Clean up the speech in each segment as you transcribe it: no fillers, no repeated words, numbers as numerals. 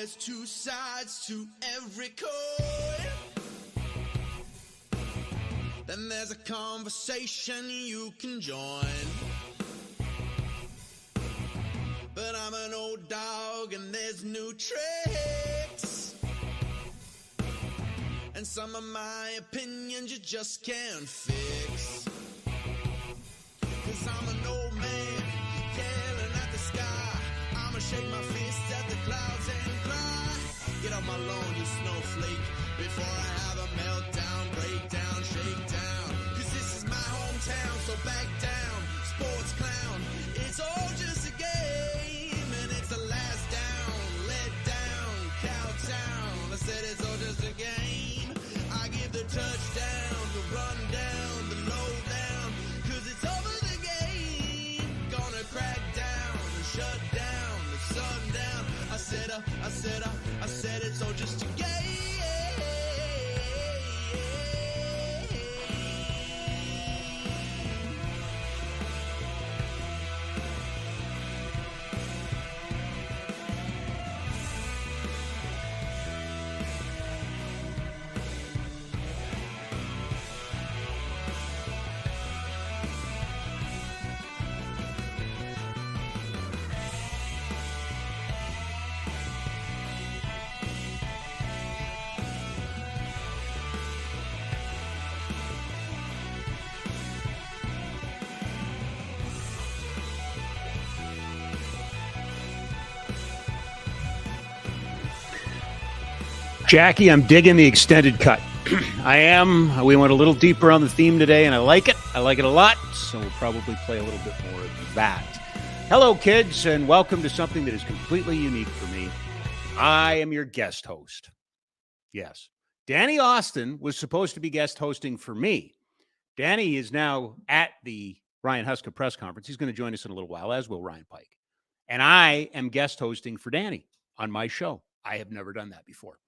There's two sides to every coin. Then there's a conversation you can join. But I'm an old dog and there's new tricks. And some of my opinions you just can't fix. 'Cause I'm an old man yelling at the sky. I'ma shake my fist at the clouds and cry. Get off my lawn, you snowflake, before I have a meltdown, breakdown, shakedown. 'Cause this is my hometown, so back down, sports clown. It's all just a game, and it's the last down, let down, cowtown. I said it's all just a game. I give the touchdown, the rundown, the lowdown. 'Cause it's over the game, gonna crack down, shut down, the sundown. I said it's all just a game. Jackie, I'm digging the extended cut. I am. We went a little deeper on the theme today, and I like it. I like it a lot, so we'll probably play a little bit more of that. Hello, kids, and welcome to something that is completely unique for me. I am your guest host. Yes. Danny Austin was supposed to be guest hosting for me. Danny is now at the Ryan Huska press conference. He's going to join us in a little while, as will Ryan Pike. And I am guest hosting for Danny on my show. I have never done that before.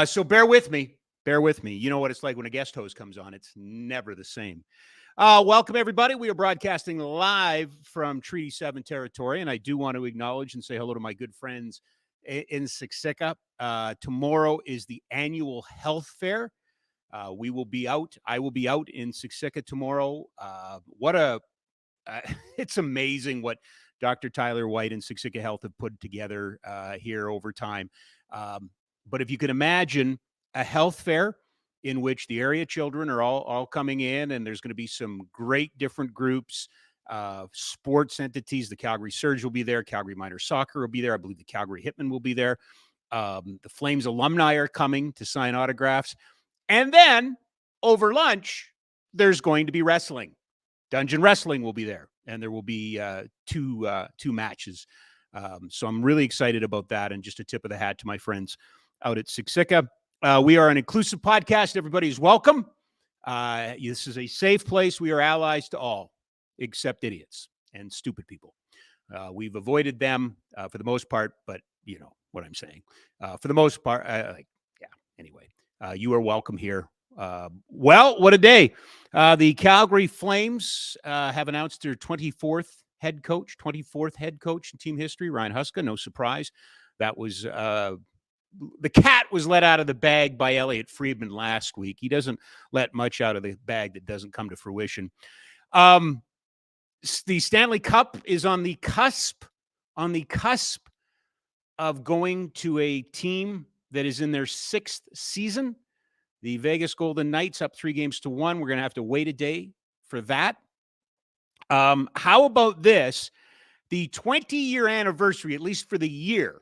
So bear with me. Bear with me. You know what it's like when a guest host comes on. It's never the same. Welcome, everybody. We are broadcasting live from Treaty 7 territory, and I do want to acknowledge and say hello to my good friends in Siksika. Tomorrow is the annual health fair. We will be out. I will be out in Siksika tomorrow. It's amazing what Dr. Tyler White and Siksika Health have put together here over time. But if you can imagine a health fair in which the area children are all coming in, and there's going to be some great different groups, sports entities. The Calgary Surge will be there. Calgary Minor Soccer will be there. I believe the Calgary Hitmen will be there. The Flames alumni are coming to sign autographs. And then over lunch, there's going to be wrestling. Dungeon Wrestling will be there, and there will be two matches. So I'm really excited about that, and just a tip of the hat to my friends out at Siksika. We are an inclusive podcast. Everybody is welcome. This is a safe place. We are allies to all, except idiots and stupid people. We've avoided them for the most part, but you know what I'm saying. For the most part, anyway, you are welcome here. Well, what a day. The Calgary Flames have announced their 24th head coach in team history, Ryan Huska. No surprise. That was the cat was let out of the bag by Elliot Friedman last week. He doesn't let much out of the bag that doesn't come to fruition. The Stanley Cup is on the cusp of going to a team that is in their 6th season. The Vegas Golden Knights up 3-1. We're going to have to wait a day for that. How about this? The 20-year anniversary, at least for the year,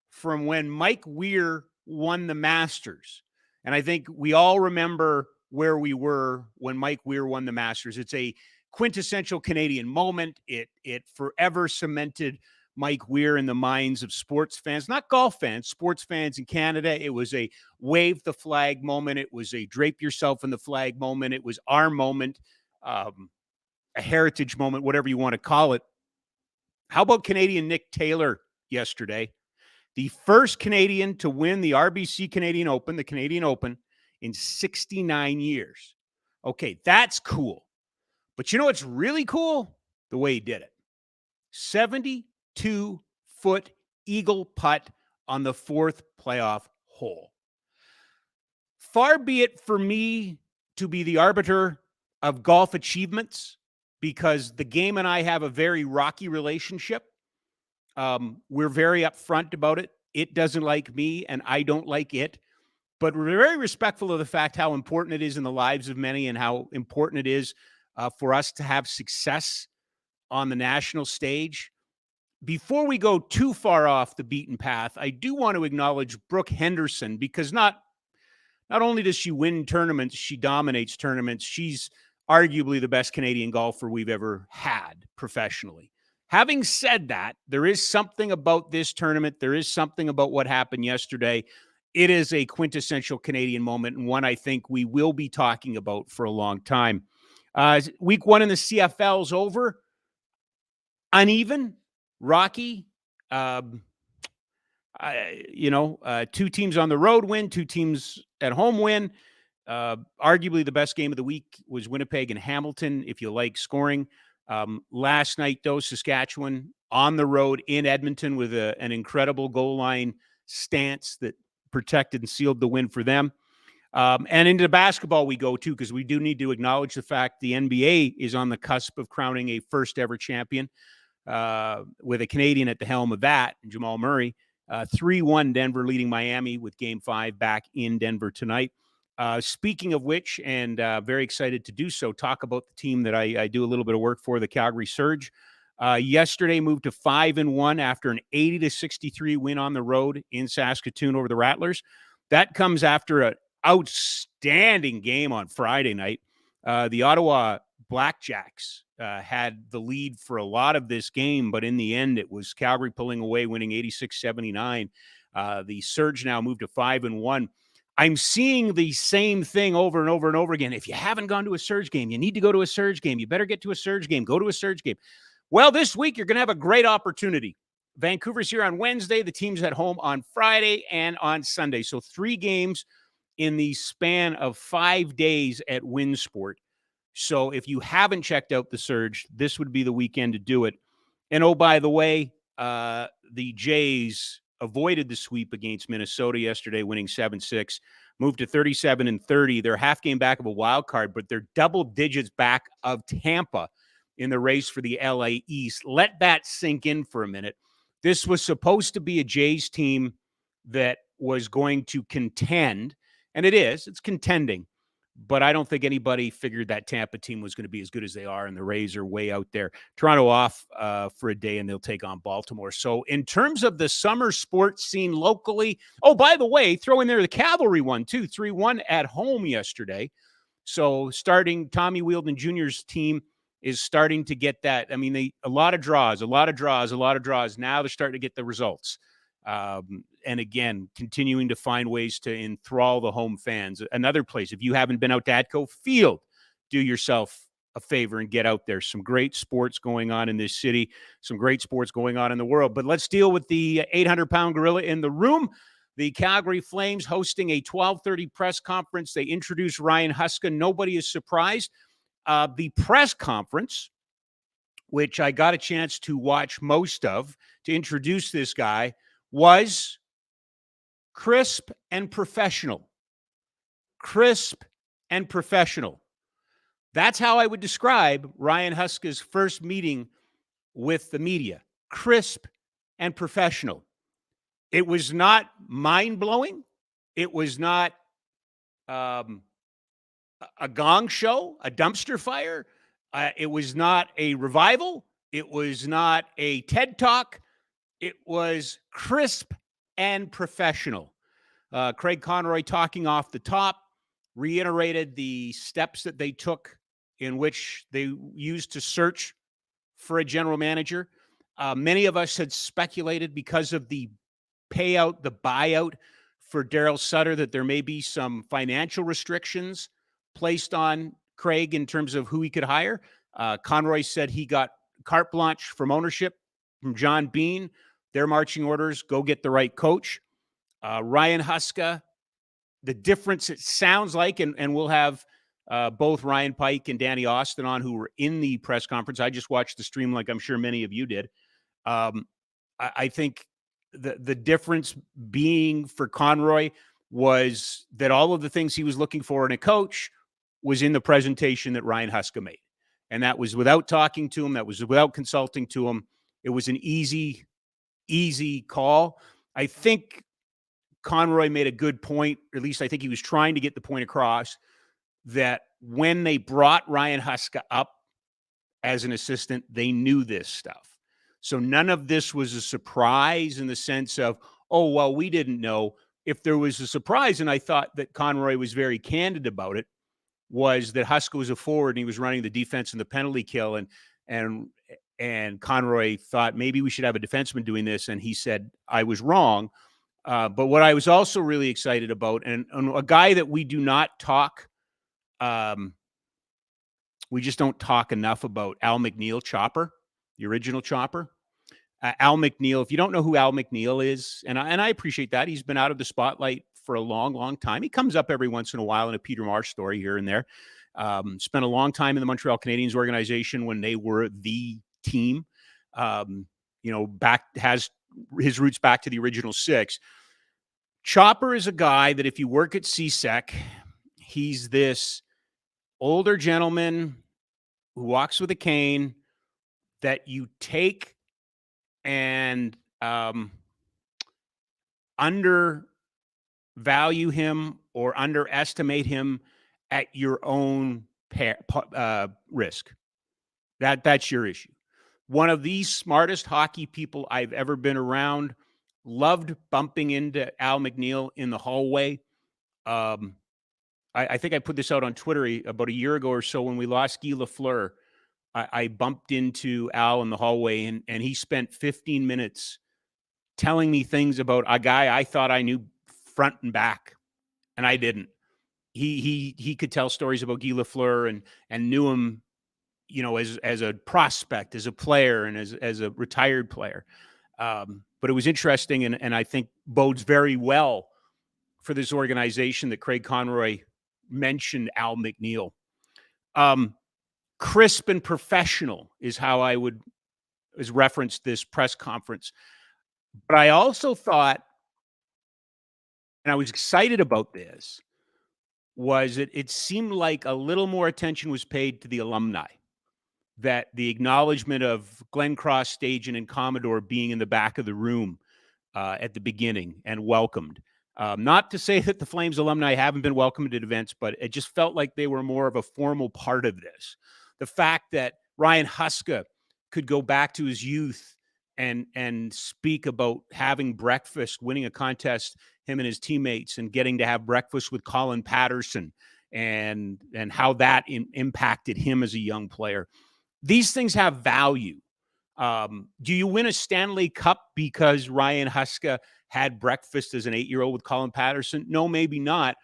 from when Mike Weir won the Masters. And I think we all remember where we were when Mike Weir won the Masters. It's a quintessential Canadian moment. It forever cemented Mike Weir in the minds of sports fans, not golf fans, sports fans in Canada. It was a wave the flag moment. It was a drape yourself in the flag moment. It was our moment, a heritage moment, whatever you want to call it. How about Canadian Nick Taylor yesterday? The first Canadian to win the RBC Canadian Open, the Canadian Open, in 69 years. Okay, that's cool. But you know what's really cool? The way he did it. 72-foot eagle putt on the 4th playoff hole. Far be it for me to be the arbiter of golf achievements, because the game and I have a very rocky relationship. We're very upfront about it. It doesn't like me, and I don't like it. But we're very respectful of the fact how important it is in the lives of many, and how important it is for us to have success on the national stage. Before we go too far off the beaten path, I do want to acknowledge Brooke Henderson, because not only does she win tournaments, she dominates tournaments. She's arguably the best Canadian golfer we've ever had professionally. Having said that, there is something about this tournament. There is something about what happened yesterday. It is a quintessential Canadian moment, and one I think we will be talking about for a long time. Week 1 in the CFL is over. Uneven, rocky. 2 teams on the road win, 2 teams at home win. Arguably the best game of the week was Winnipeg and Hamilton, if you like scoring. Last night, though, Saskatchewan on the road in Edmonton with an incredible goal line stance that protected and sealed the win for them. And into basketball we go, too, because we do need to acknowledge the fact the NBA is on the cusp of crowning a first-ever champion with a Canadian at the helm of that, Jamal Murray. 3-1 Denver leading Miami with Game 5 back in Denver tonight. Speaking of which, and very excited to do so, talk about the team that I do a little bit of work for, the Calgary Surge. Yesterday moved to 5-1 after an 80-63 win on the road in Saskatoon over the Rattlers. That comes after an outstanding game on Friday night. The Ottawa Blackjacks had the lead for a lot of this game, but in the end, it was Calgary pulling away, winning 86-79. The Surge now moved to 5-1. I'm seeing the same thing over and over and over again. If you haven't gone to a Surge game, you need to go to a Surge game. You better get to a Surge game. Go to a Surge game. Well, this week, you're going to have a great opportunity. Vancouver's here on Wednesday. The team's at home on Friday and on Sunday. So 3 games in the span of 5 days at Winsport. So if you haven't checked out the Surge, this would be the weekend to do it. And oh, by the way, the Jays avoided the sweep against Minnesota yesterday, winning 7-6, moved to 37-30. They're half game back of a wild card, but they're double digits back of Tampa in the race for the LA East. Let that sink in for a minute. This was supposed to be a Jays team that was going to contend, and it is. It's contending. But I don't think anybody figured that Tampa team was going to be as good as they are, and the Rays are way out there. Toronto off for a day, and they'll take on Baltimore. So in terms of the summer sports scene locally, oh, by the way, throw in there the Cavalry won, too, 3-1 at home yesterday. So starting Tommy Wheeldon Jr.'s team is starting to get that. I mean, a lot of draws. Now they're starting to get the results. And again, continuing to find ways to enthrall the home fans. Another place, if you haven't been out to Atco Field, do yourself a favor and get out there. Some great sports going on in this city, some great sports going on in the world. But let's deal with the 800-pound gorilla in the room. The Calgary Flames hosting a 12:30 press conference. They introduced Ryan Huska. Nobody is surprised. The press conference, which I got a chance to watch most of to introduce this guy, was crisp and professional. Crisp and professional. That's how I would describe Ryan Huska's first meeting with the media. Crisp and professional. It was not mind-blowing. It was not a gong show, a dumpster fire. It was not a revival. It was not a TED Talk. It was crisp and professional. Craig Conroy, talking off the top, reiterated the steps that they took in which they used to search for a general manager. Many of us had speculated, because of the payout, the buyout for Daryl Sutter, that there may be some financial restrictions placed on Craig in terms of who he could hire. Conroy said he got carte blanche from ownership, from John Bean. Their marching orders: go get the right coach. Ryan Huska, the difference it sounds like, and we'll have both Ryan Pike and Danny Austin on, who were in the press conference. I just watched the stream like I'm sure many of you did. I think the difference being for Conroy was that all of the things he was looking for in a coach was in the presentation that Ryan Huska made. And that was without talking to him. That was without consulting to him. It was an easy call. I think Conroy made a good point, or at least I think he was trying to get the point across, that when they brought Ryan Huska up as an assistant, they knew this stuff. So none of this was a surprise in the sense of, oh, well, we didn't know. If there was a surprise, and I thought that Conroy was very candid about it, was that Huska was a forward and he was running the defense and the penalty kill, and Conroy thought maybe we should have a defenseman doing this, and he said I was wrong. But what I was also really excited about, and a guy that we do not talk, we just don't talk enough about, Al McNeil, Chopper, the original Chopper. Al McNeil, if you don't know who Al McNeil is, and I appreciate that. He's been out of the spotlight for a long, long time. He comes up every once in a while in a Peter Marsh story here and there. Spent a long time in the Montreal Canadiens organization when they were the team. Has his roots back to the original six. Chopper is a guy that if you work at CSEC, he's this older gentleman who walks with a cane that you take and undervalue him or underestimate him at your own risk. That's your issue. One of the smartest hockey people I've ever been around. Loved bumping into Al McNeil in the hallway. I think I put this out on Twitter about a year ago or so when we lost Guy Lafleur. I bumped into Al in the hallway, and he spent 15 minutes telling me things about a guy I thought I knew front and back, and I didn't. He could tell stories about Guy Lafleur and knew him, as a prospect, as a player, and as a retired player. But it was interesting, and I think bodes very well for this organization that Craig Conroy mentioned Al McNeil. Crisp and professional is how I would reference this press conference. But I also thought, and I was excited about this, was it seemed like a little more attention was paid to the alumni. That the acknowledgement of Glenn Cross, Stajan, and Commodore being in the back of the room at the beginning and welcomed. Not to say that the Flames alumni haven't been welcomed at events, but it just felt like they were more of a formal part of this. The fact that Ryan Huska could go back to his youth and speak about having breakfast, winning a contest, him and his teammates, and getting to have breakfast with Colin Patterson and how that impacted him as a young player. These things have value. Do you win a Stanley Cup because Ryan Huska had breakfast as an 8-year-old with Colin Patterson? No, maybe not.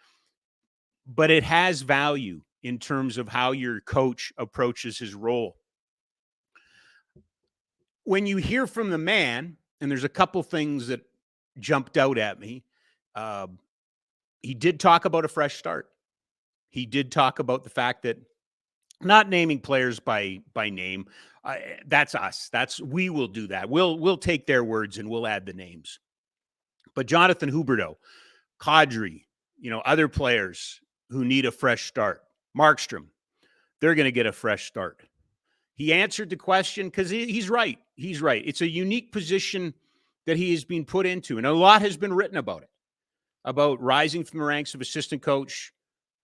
But it has value in terms of how your coach approaches his role. When you hear from the man, and there's a couple things that jumped out at me, he did talk about a fresh start. He did talk about the fact that not naming players by name, that's us. We will do that. We'll take their words and we'll add the names. But Jonathan Huberdeau, Kadri, other players who need a fresh start. Markstrom, they're going to get a fresh start. He answered the question because he's right. He's right. It's a unique position that he has been put into, and a lot has been written about it, about rising from the ranks of assistant coach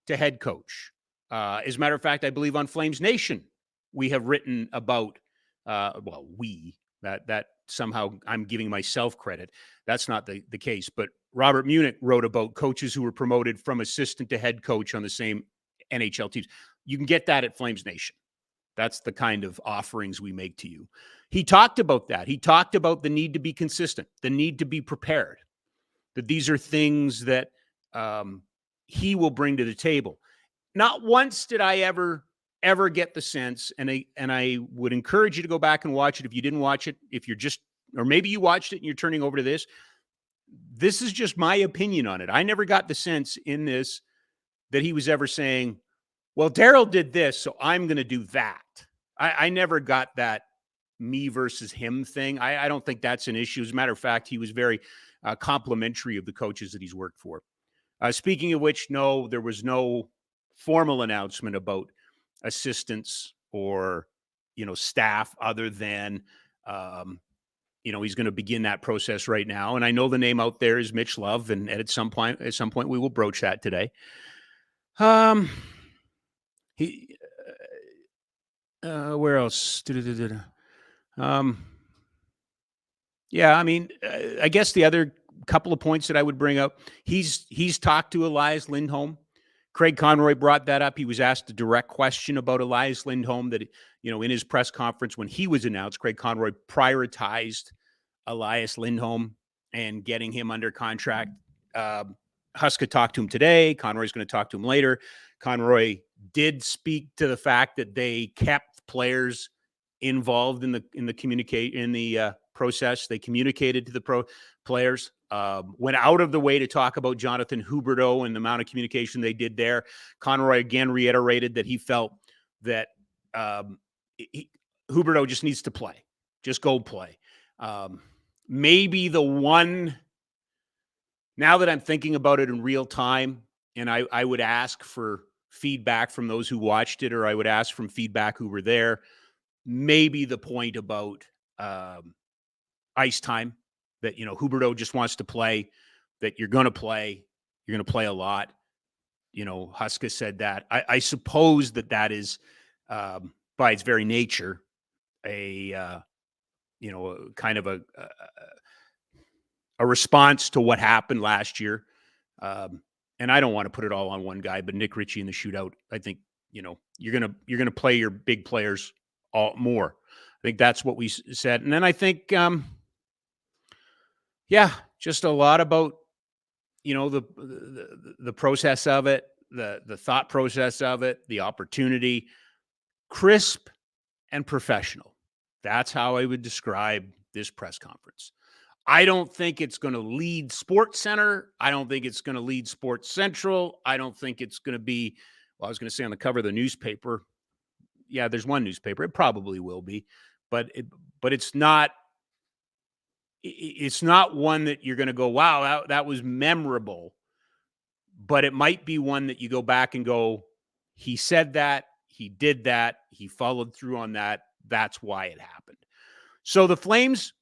to head coach. As a matter of fact, I believe on FlamesNation, we have written about, that somehow I'm giving myself credit. That's not the case. But Robert Munich wrote about coaches who were promoted from assistant to head coach on the same NHL teams. You can get that at FlamesNation. That's the kind of offerings we make to you. He talked about that. He talked about the need to be consistent, the need to be prepared, that these are things that he will bring to the table. Not once did I ever get the sense, and I would encourage you to go back and watch it if you didn't watch it, if you're just, or maybe you watched it and you're turning over to this. This is just my opinion on it. I never got the sense in this that he was ever saying, well, Daryl did this, so I'm going to do that. I never got that me versus him thing. I don't think that's an issue. As a matter of fact, he was very complimentary of the coaches that he's worked for. Speaking of which, no, there was no formal announcement about assistants or, staff other than, he's going to begin that process right now. And I know the name out there is Mitch Love, and at some point we will broach that today. Where else? Yeah, I mean, I guess the other couple of points that I would bring up, he's talked to Elias Lindholm. Craig Conroy brought that up. He was asked a direct question about Elias Lindholm that, in his press conference when he was announced, Craig Conroy prioritized Elias Lindholm and getting him under contract. Huska talked to him today. Conroy's going to talk to him later. Conroy did speak to the fact that they kept players involved in the process. They communicated to the players. Went out of the way to talk about Jonathan Huberdeau and the amount of communication they did there. Conroy again reiterated that he felt that Huberdeau just needs to play. Just go play. Maybe the one, now that I'm thinking about it in real time, and I would ask for feedback from those who watched it, or I would ask from feedback who were there, maybe the point about ice time, that, Huberdeau just wants to play, that you're going to play a lot. Huska said that. I suppose that is, by its very nature, a kind of a response to what happened last year. And I don't want to put it all on one guy, but Nick Ritchie in the shootout, I think, you're going to play your big players more. I think that's what we said. And then I think, just a lot about, the process of it, the thought process of it, the opportunity, crisp and professional. That's how I would describe this press conference. I don't think it's going to lead Sports Center. I don't think it's going to lead Sports Central. I don't think it's going to be, I was going to say on the cover of the newspaper. Yeah, there's one newspaper. It probably will be, but it's not. It's not one that you're going to go, wow, that was memorable. But it might be one that you go back and go, he said that, he did that, he followed through on that. That's why it happened. So the Flames'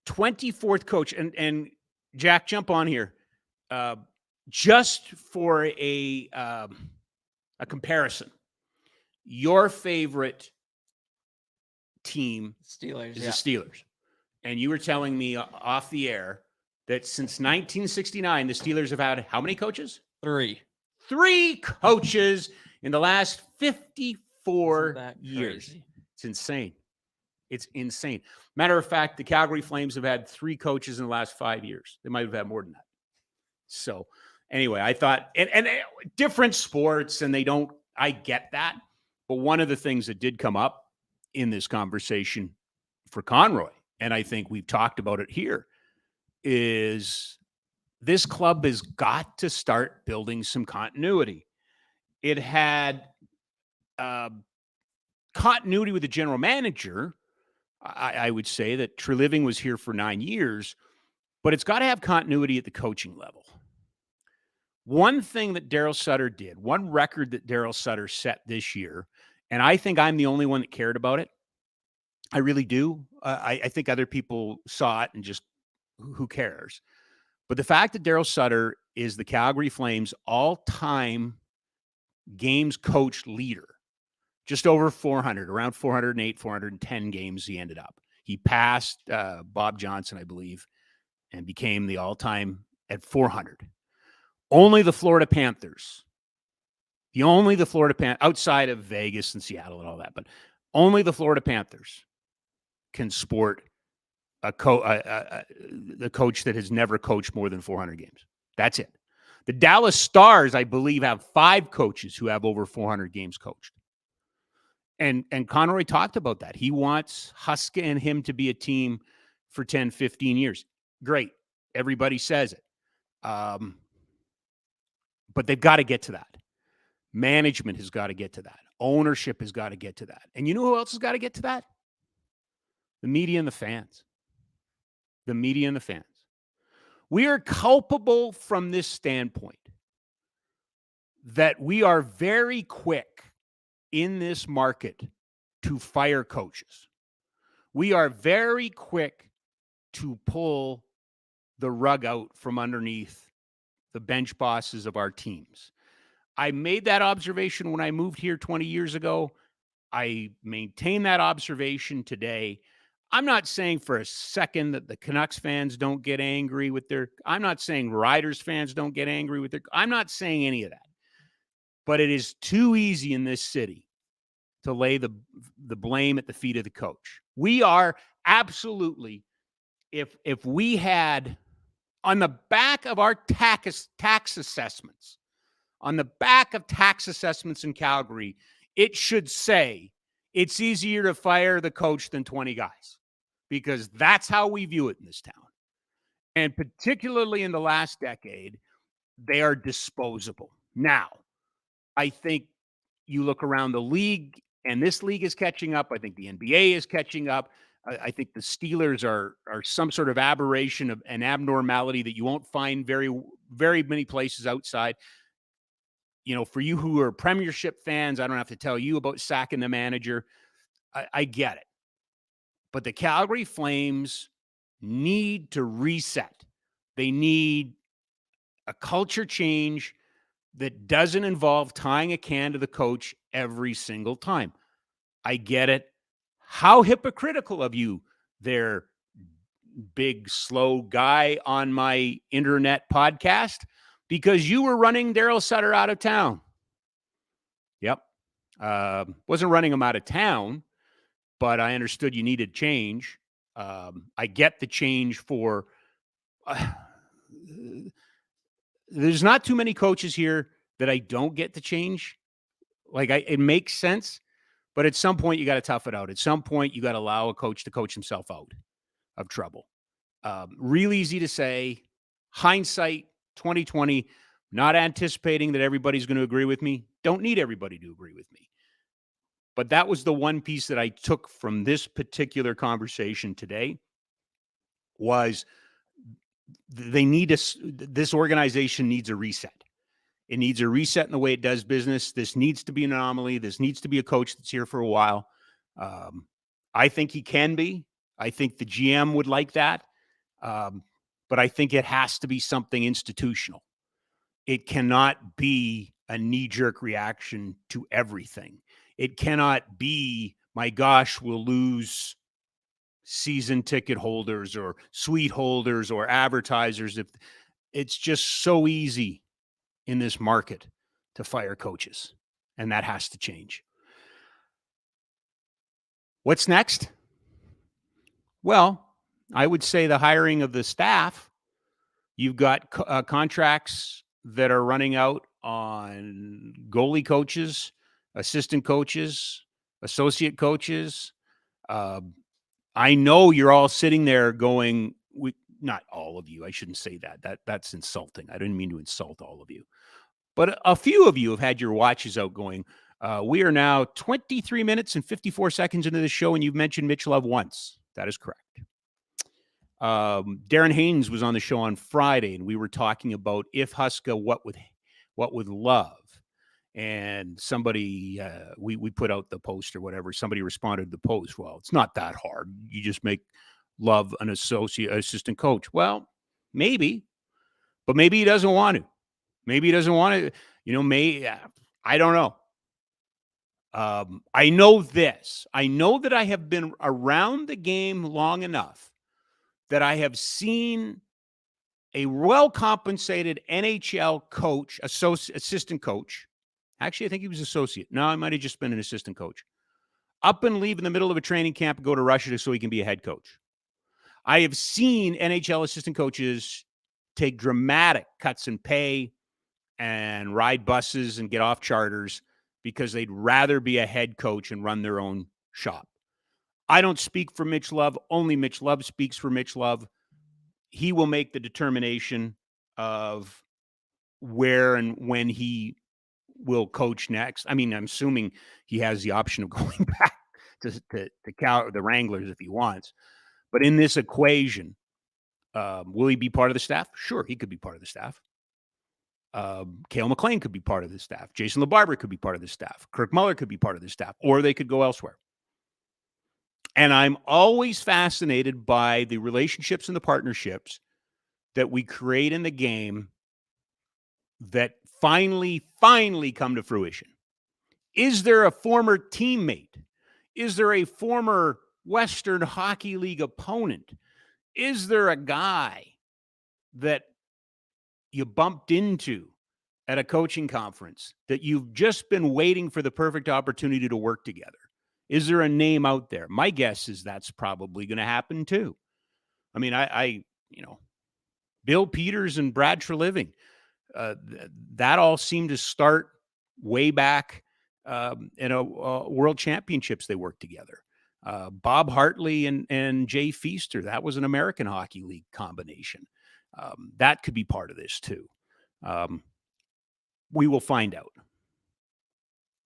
24th coach, and Jack, jump on here, just for a comparison. Your favorite team is the Steelers. And you were telling me off the air that since 1969, the Steelers have had how many coaches? 3. 3 coaches in the last 54 years. It's insane. It's insane. Matter of fact, the Calgary Flames have had 3 coaches in the last 5 years. They might have had more than that. So anyway, I thought, and different sports, and I get that. But one of the things that did come up in this conversation for Conroy, and I think we've talked about it here, is this club has got to start building some continuity. It had continuity with the general manager. I would say that Treliving was here for 9 years, but it's got to have continuity at the coaching level. One thing that Daryl Sutter did, one record that Daryl Sutter set this year, and I think I'm the only one that cared about it. I really do. I think other people saw it and just, who cares? But the fact that Daryl Sutter is the Calgary Flames all-time games coach leader, just over 400, around 408, 410 games he ended up. He passed Bob Johnson, I believe, and became the all-time at 400. Only the Florida Panthers, outside of Vegas and Seattle and all that, but only the Florida Panthers can sport the coach that has never coached more than 400 games. That's it. The Dallas Stars, I believe, have 5 coaches who have over 400 games coached. And Conroy talked about that. He wants Huska and him to be a team for 10, 15 years. Great. Everybody says it. But they've got to get to that. Management has got to get to that. Ownership has got to get to that. And you know who else has got to get to that? The media and the fans. The media and the fans. We are culpable from this standpoint that we are very quick in this market to fire coaches. We are very quick to pull the rug out from underneath the bench bosses of our teams. I made that observation when I moved here 20 years ago. I maintain that observation today. I'm not saying for a second that the Canucks fans don't get angry with their, I'm not saying Riders fans don't get angry with their, I'm not saying any of that. But it is too easy in this city to lay the blame at the feet of the coach. We are absolutely, if we had on the back of our tax assessments, on the back of tax assessments in Calgary, it should say it's easier to fire the coach than 20 guys, because that's how we view it in this town. And particularly in the last decade, they are disposable. Now, I think you look around the league, and this league is catching up. I think the NBA is catching up. I think the Steelers are some sort of aberration of an abnormality that you won't find very, very many places outside. You know, for you who are Premiership fans, I don't have to tell you about sacking the manager. I get it. But the Calgary Flames need to reset. They need a culture change that doesn't involve tying a can to the coach every single time. I get it. How hypocritical of you there, big, slow guy on my internet podcast, because you were running Daryl Sutter out of town. Yep. Wasn't running him out of town, but I understood you needed change. I get the change for there's not too many coaches here that I don't get the change. Like, it makes sense, but at some point you got to tough it out. At some point you got to allow a coach to coach himself out of trouble. Real easy to say, hindsight 2020, not anticipating that everybody's going to agree with me. Don't need everybody to agree with me. But that was the one piece that I took from this particular conversation today, was this organization needs a reset. It needs a reset in the way it does business. This needs to be an anomaly. This needs to be a coach that's here for a while. I think he can be. I think the GM would like that. But I think it has to be something institutional. It cannot be a knee-jerk reaction to everything. It cannot be, my gosh, we'll lose season ticket holders or suite holders or advertisers. If it's just so easy in this market to fire coaches, and that has to change. What's next? Well, I would say the hiring of the staff. You've got contracts that are running out on goalie coaches, assistant coaches, associate coaches. I know you're all sitting there going, not all of you, I shouldn't say that. That's insulting. I didn't mean to insult all of you. But a few of you have had your watches out going, we are now 23 minutes and 54 seconds into the show, and you've mentioned Mitch Love once. That is correct. Darren Haynes was on the show on Friday, and we were talking about if Huska, what with Love. And somebody, we put out the post or whatever. Somebody responded to the post. Well, it's not that hard. You just make Love an assistant coach. Well, maybe, but maybe he doesn't want to. Maybe he doesn't want to, I don't know. I know this. I know that I have been around the game long enough that I have seen a well-compensated NHL coach, assistant coach. Actually, I think he was associate. No, I might have just been an assistant coach. Up and leave in the middle of a training camp and go to Russia so he can be a head coach. I have seen NHL assistant coaches take dramatic cuts in pay and ride buses and get off charters because they'd rather be a head coach and run their own shop. I don't speak for Mitch Love. Only Mitch Love speaks for Mitch Love. He will make the determination of where and when he will coach next. I mean, I'm assuming he has the option of going back the Wranglers if he wants. But in this equation, will he be part of the staff? Sure, he could be part of the staff. Cale McLean could be part of the staff. Jason LeBarber could be part of the staff. Kirk Muller could be part of the staff, or they could go elsewhere. And I'm always fascinated by the relationships and the partnerships that we create in the game that finally come to fruition. Is there a former teammate? Is there a former Western Hockey League opponent? Is there a guy that you bumped into at a coaching conference that you've just been waiting for the perfect opportunity to work together? Is there a name out there? My guess is that's probably going to happen too. I mean, Bill Peters and Brad Treliving, that all seemed to start way back in a World Championships. They worked together. Bob Hartley and Jay Feaster, that was an American Hockey League combination. That could be part of this too. We will find out.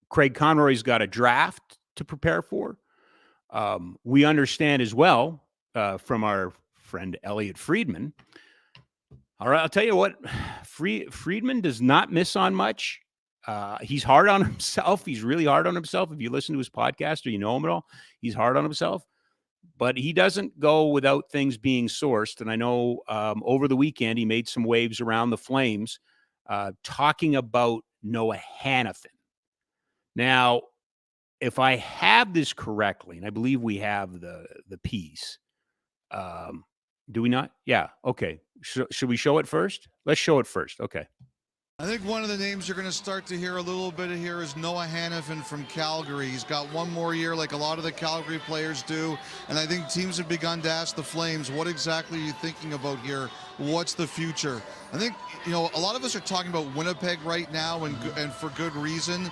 Craig Conroy's got a draft to prepare for. We understand as well from our friend Elliot Friedman. All right, I'll tell you what, Friedman does not miss on much. He's hard on himself. He's really hard on himself. If you listen to his podcast or you know him at all, he's hard on himself. But he doesn't go without things being sourced. And I know over the weekend he made some waves around the Flames talking about Noah Hanifin. Now, if I have this correctly, and I believe we have the piece, do we not? Yeah. Okay. Should we show it first? Let's show it first. Okay. I think one of the names you're going to start to hear a little bit of here is Noah Hanifin from Calgary. He's got one more year like a lot of the Calgary players do, and I think teams have begun to ask the Flames, what exactly are you thinking about here? What's the future? I think, a lot of us are talking about Winnipeg right now, and for good reason.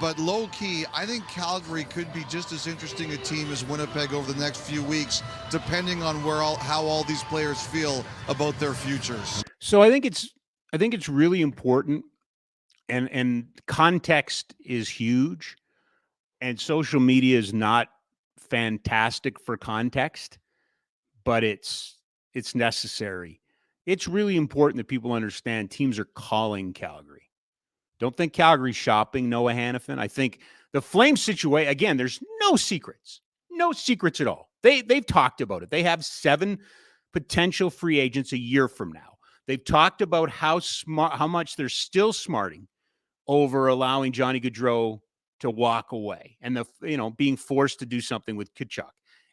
But low-key, I think Calgary could be just as interesting a team as Winnipeg over the next few weeks, depending on how all these players feel about their futures. So I think it's really important, and context is huge, and social media is not fantastic for context, but it's necessary. It's really important that people understand teams are calling Calgary. Don't think Calgary's shopping Noah Hanifin. I think the Flames situation, again, there's no secrets at all. They've talked about it. They have 7 potential free agents a year from now. They've talked about how much they're still smarting over allowing Johnny Gaudreau to walk away and being forced to do something with Tkachuk.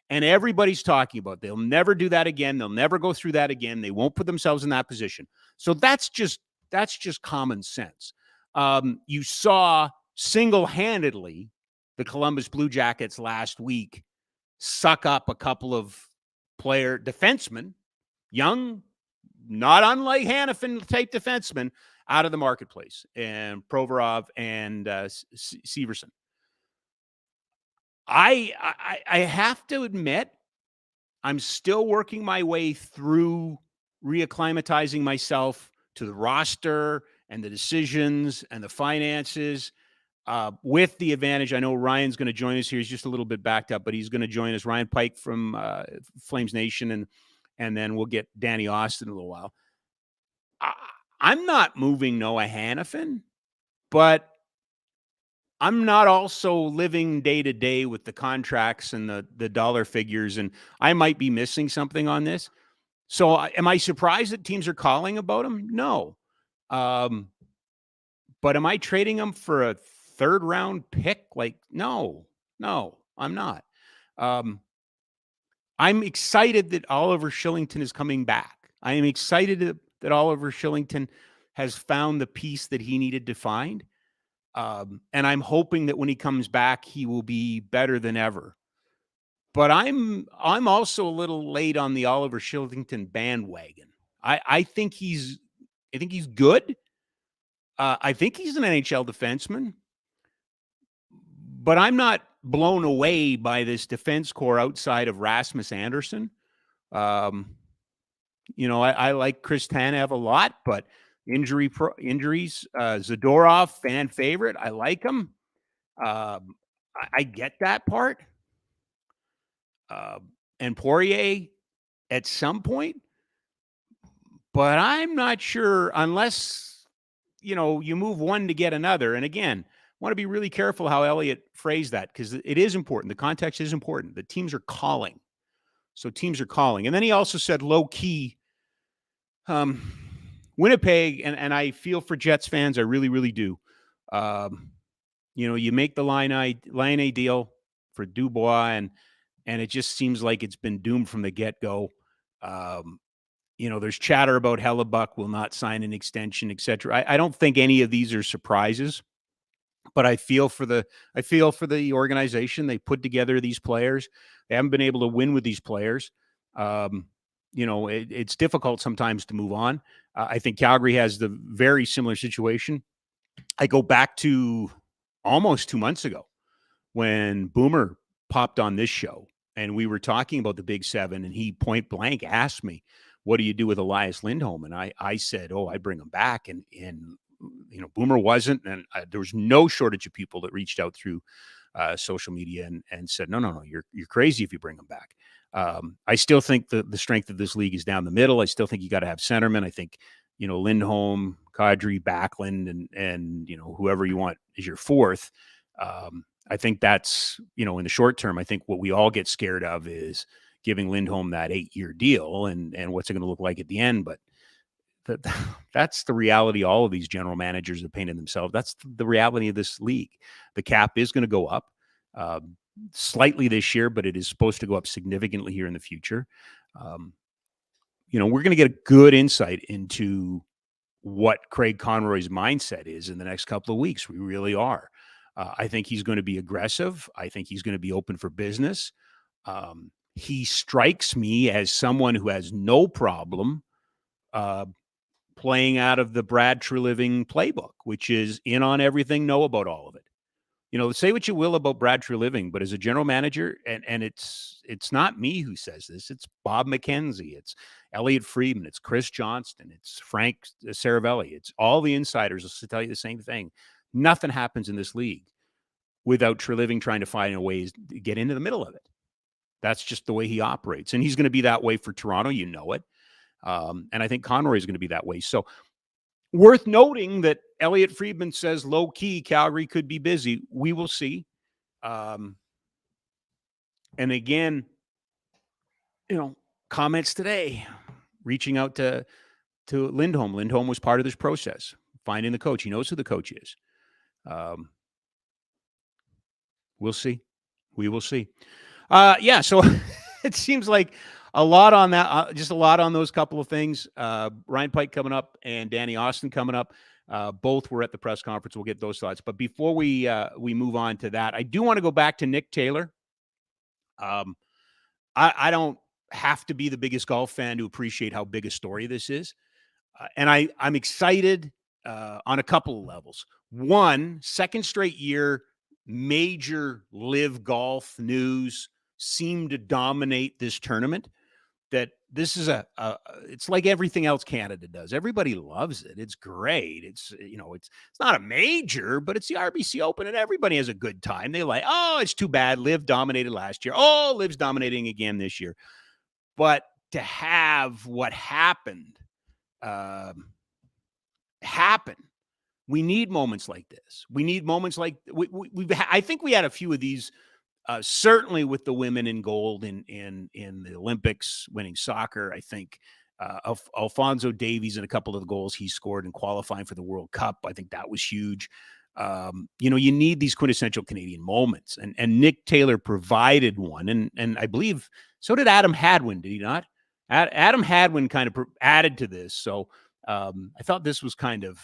And everybody's talking about they'll never do that again. They'll never go through that again. They won't put themselves in that position. So that's just common sense. You saw single-handedly the Columbus Blue Jackets last week suck up a couple of defensemen, young, not unlike Hanifin-type defensemen, out of the marketplace, and Provorov and Severson. I have to admit, I'm still working my way through reacclimatizing myself to the roster and the decisions and the finances, with the advantage. I know Ryan's going to join us here. He's just a little bit backed up, but he's going to join us. Ryan Pike from FlamesNation, and then we'll get Danny Austin in a little while. I'm not moving Noah Hanifin, but I'm not also living day to day with the contracts and the dollar figures, and I might be missing something on this. So am I surprised that teams are calling about him? No. But am I trading him for a 3rd round pick? No, I'm not. I'm excited that Oliver Shillington is coming back. I am excited that Oliver Shillington has found the piece that he needed to find. And I'm hoping that when he comes back, he will be better than ever. But I'm also a little late on the Oliver Shillington bandwagon. I think he's good. I think he's an NHL defenseman, but I'm not blown away by this defense core outside of Rasmus Andersson. I like Chris Tanev a lot, but injuries, Zadorov, fan favorite. I like him. I get that part. and Poirier at some point, but I'm not sure unless, you move one to get another. And again, want to be really careful how Elliott phrased that, because it is important. The context is important. The teams are calling. So teams are calling. And then he also said low key, Winnipeg, and I feel for Jets fans. I really, really do. You make the Line A deal for Dubois, and it just seems like it's been doomed from the get-go. There's chatter about Hellebuck will not sign an extension, et cetera. I don't think any of these are surprises, but I feel for the organization. They put together these players. They haven't been able to win with these players. It's difficult sometimes to move on. I think Calgary has the very similar situation. I go back to almost 2 months ago when Boomer popped on this show and we were talking about the Big Seven, and he point blank asked me, what do you do with Elias Lindholm? And I said, I bring him back. And Boomer wasn't, and there was no shortage of people that reached out through social media and said, no, you're crazy if you bring him back. I still think the strength of this league is down the middle. I still think you got to have centermen. I think, Lindholm, Kadri, Backlund, and whoever you want is your fourth. I think that's, in the short term, I think what we all get scared of is giving Lindholm that 8-year deal and what's it going to look like at the end. But that's the reality all of these general managers have painted themselves. That's the reality of this league. The cap is going to go up slightly this year, but it is supposed to go up significantly here in the future. We're going to get a good insight into what Craig Conroy's mindset is in the next couple of weeks. We really are. I think he's going to be aggressive. I think he's going to be open for business. He strikes me as someone who has no problem playing out of the Brad Treliving playbook, which is in on everything, know about all of it. Say what you will about Brad Treliving, but as a general manager, and it's not me who says this, it's Bob McKenzie, it's Elliot Friedman, it's Chris Johnston, it's Frank Seravalli, it's all the insiders will tell you the same thing. Nothing happens in this league without Treliving trying to find a way to get into the middle of it. That's just the way he operates. And he's going to be that way for Toronto. It. And I think Conroy is going to be that way. So worth noting that Elliot Friedman says low key Calgary could be busy. We will see. And again, comments today, reaching out to Lindholm. Lindholm was part of this process, finding the coach. He knows who the coach is. We'll see. We will see. So it seems like a lot on that, just a lot on those couple of things. Ryan Pike coming up and Danny Austin coming up. Both were at the press conference. We'll get those thoughts. But before we move on to that, I do want to go back to Nick Taylor. I don't have to be the biggest golf fan to appreciate how big a story this is. And I'm excited on a couple of levels. One, second straight year, major live golf news seemed to dominate this tournament. That this is it's like everything else Canada does. Everybody loves it. It's great. It's not a major, but it's the RBC Open and everybody has a good time. They like, it's too bad Liv dominated last year. Liv's dominating again this year. But to have what happened happen, we need moments like this. We need moments like I think we had a few of these. Certainly with the women in gold in the Olympics, winning soccer, I think Alphonso Davies and a couple of the goals he scored in qualifying for the World Cup, I think that was huge. You need these quintessential Canadian moments, and Nick Taylor provided one, and I believe so did Adam Hadwin, did he not? Adam Hadwin kind of added to this, so I thought this was kind of.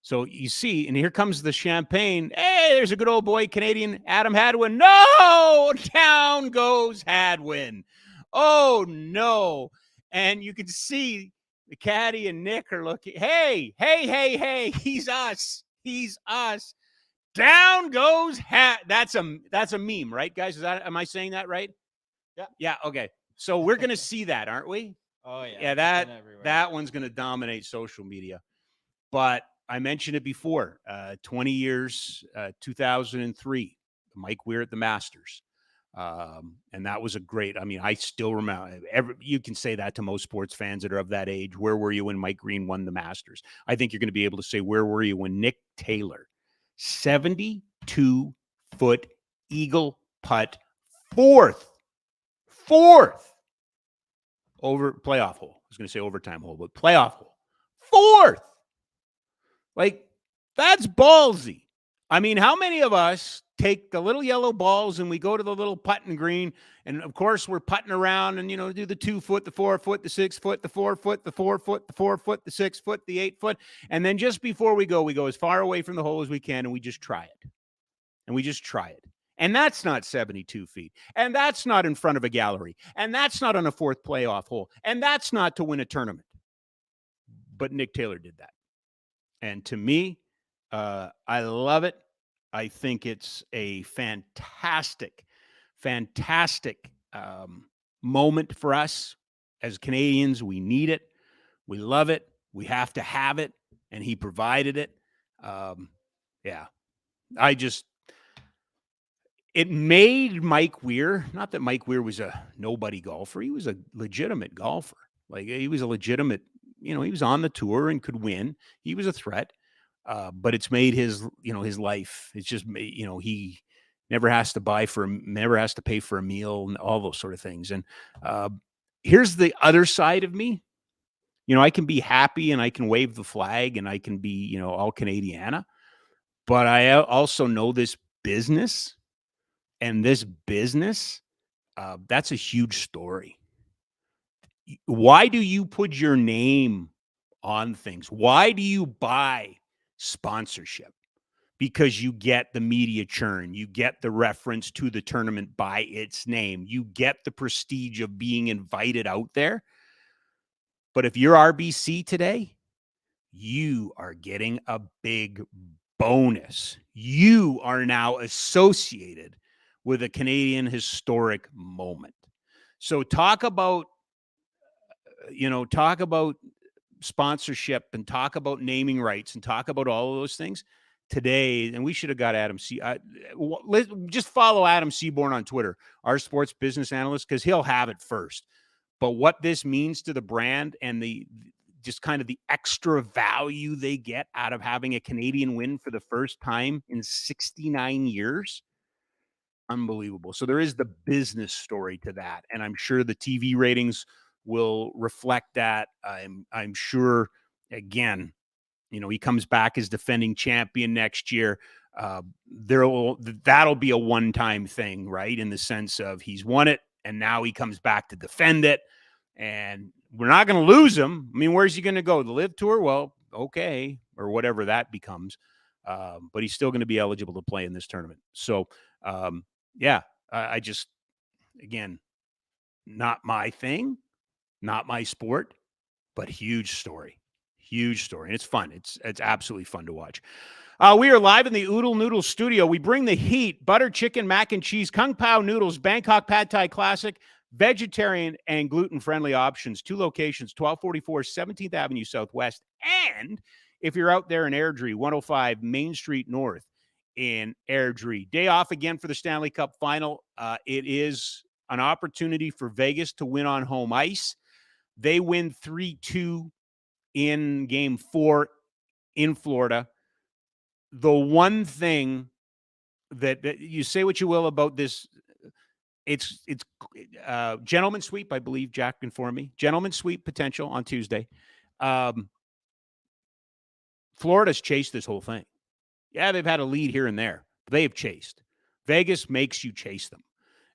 So you see, and here comes the champagne. Hey, there's a good old boy, Canadian Adam Hadwin. No, down goes Hadwin. Oh, no. And you can see the caddy and Nick are looking. Hey, he's us. Down goes That's a meme, right, guys? Am I saying that right? Yeah. Okay. So we're going to see that, aren't we? Oh, yeah. Yeah, that one's going to dominate social media. But I mentioned it before, 20 years, 2003, Mike Weir at the Masters. And that was a great, I mean, I still remember, you can say that to most sports fans that are of that age. Where were you when Mike Green won the Masters? I think you're going to be able to say, where were you when Nick Taylor, 72-foot eagle putt, fourth over playoff hole. I was going to say overtime hole, but playoff hole. Fourth. Like, that's ballsy. I mean, how many of us take the little yellow balls and we go to the little putting green, and of course we're putting around and, do the 2 foot, the 4 foot, the 6 foot, the 4 foot, the 4 foot, the 4 foot, the 6 foot, the 8 foot. And then just before we go as far away from the hole as we can, and we just try it. And that's not 72 feet. And that's not in front of a gallery. And that's not on a fourth playoff hole. And that's not to win a tournament. But Nick Taylor did that. And to me, I love it. I think it's a fantastic moment for us as Canadians. We need it. We love it. We have to have it. And he provided it. It made Mike Weir, not that Mike Weir was a nobody golfer. He was a legitimate golfer. Like, he was a legitimate, he was on the tour and could win. He was a threat. But it's made his life. It's just, he never has to pay for a meal and all those sort of things. And here's the other side of me. I can be happy and I can wave the flag and I can be, all Canadiana. But I also know this business, and this business, that's a huge story. Why do you put your name on things? Why do you buy sponsorship? Because you get the media churn, you get the reference to the tournament by its name, you get the prestige of being invited out there. But if you're RBC today, you are getting a big bonus. You are now associated with a Canadian historic moment. So talk about sponsorship and talk about naming rights and talk about all of those things today. And we should have got Adam just follow Adam Seaborn on Twitter, our sports business analyst, because he'll have it first. But what this means to the brand and just kind of the extra value they get out of having a Canadian win for the first time in 69 years. Unbelievable. So there is the business story to that. And I'm sure the TV ratings will reflect that. I'm sure, again, he comes back as defending champion next year. That'll be a one-time thing, right? In the sense of he's won it and now he comes back to defend it. And we're not going to lose him. I mean, where's he going to go? The Live Tour? Well, okay. Or whatever that becomes. But he's still going to be eligible to play in this tournament. So, I just, again, not my thing, not my sport, but huge story. And it's fun. It's absolutely fun to watch. We are live in the Oodle Noodle studio. We bring the heat, butter chicken, mac and cheese, Kung Pao noodles, Bangkok Pad Thai Classic, vegetarian and gluten-friendly options. 2 locations, 1244 17th Avenue Southwest. And if you're out there in Airdrie, 105 Main Street North in Airdrie. Day off again for the Stanley Cup Final. It is an opportunity for Vegas to win on home ice. They win 3-2 in Game 4 in Florida. The one thing that you say what you will about this, it's gentleman sweep, I believe Jack informed me. Gentleman sweep potential on Tuesday. Florida's chased this whole thing. Yeah, they've had a lead here and there, but they have chased. Vegas makes you chase them.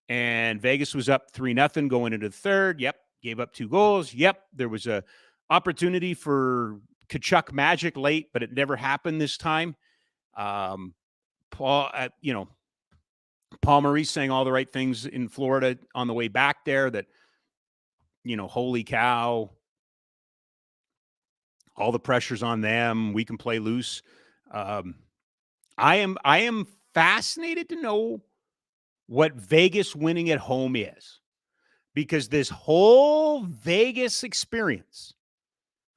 And Vegas was up 3-0 going into the third. Yep. Gave up 2 goals. Yep. There was a opportunity for Kachuk magic late, but it never happened this time. Paul Maurice saying all the right things in Florida on the way back there that, holy cow, all the pressure's on them. We can play loose. I am fascinated to know what Vegas winning at home is, because this whole Vegas experience,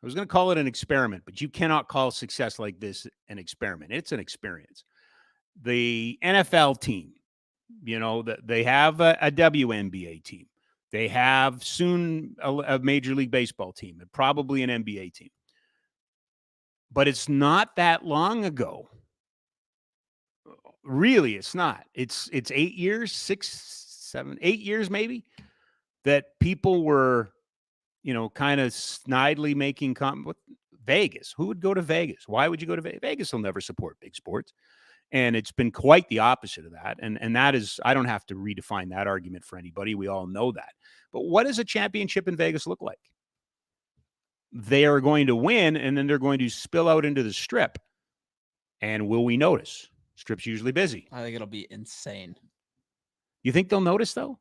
I was going to call it an experiment, but you cannot call success like this an experiment. It's an experience. The NFL team You know, they have a WNBA team. They have soon a Major League Baseball team and probably an NBA team. But it's not that long ago. Really, it's not. It's 8 years, 6, 7, 8 years maybe that people were, you know, kind of snidely making with Vegas. Who would go to Vegas? Why would you go to Vegas? Vegas will never support big sports. And it's been quite the opposite of that. And that is, I don't have to redefine that argument for anybody. We all know that. But what does a championship in Vegas look like? They are going to win, and then they're going to spill out into the Strip. And will we notice? Strip's usually busy. I think it'll be insane. You think they'll notice, though?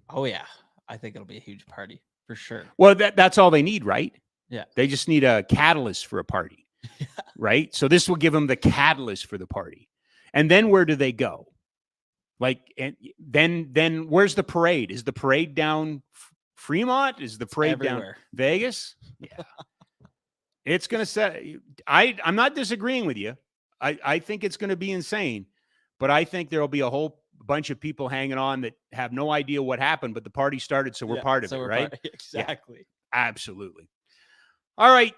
Oh, yeah. I think it'll be a huge party for sure. Well, that's all they need, right? Yeah. They just need a catalyst for a party, right? So this will give them the catalyst for the party. And then where do they go? Like, and then where's the parade? Is the parade down Fremont? Is the parade down Vegas? Yeah. It's going to set. I'm not disagreeing with you. I think it's going to be insane, but I think there'll be a whole bunch of people hanging on that have no idea what happened, but the party started, so we're part of it, right? Exactly. Yeah, absolutely. All right,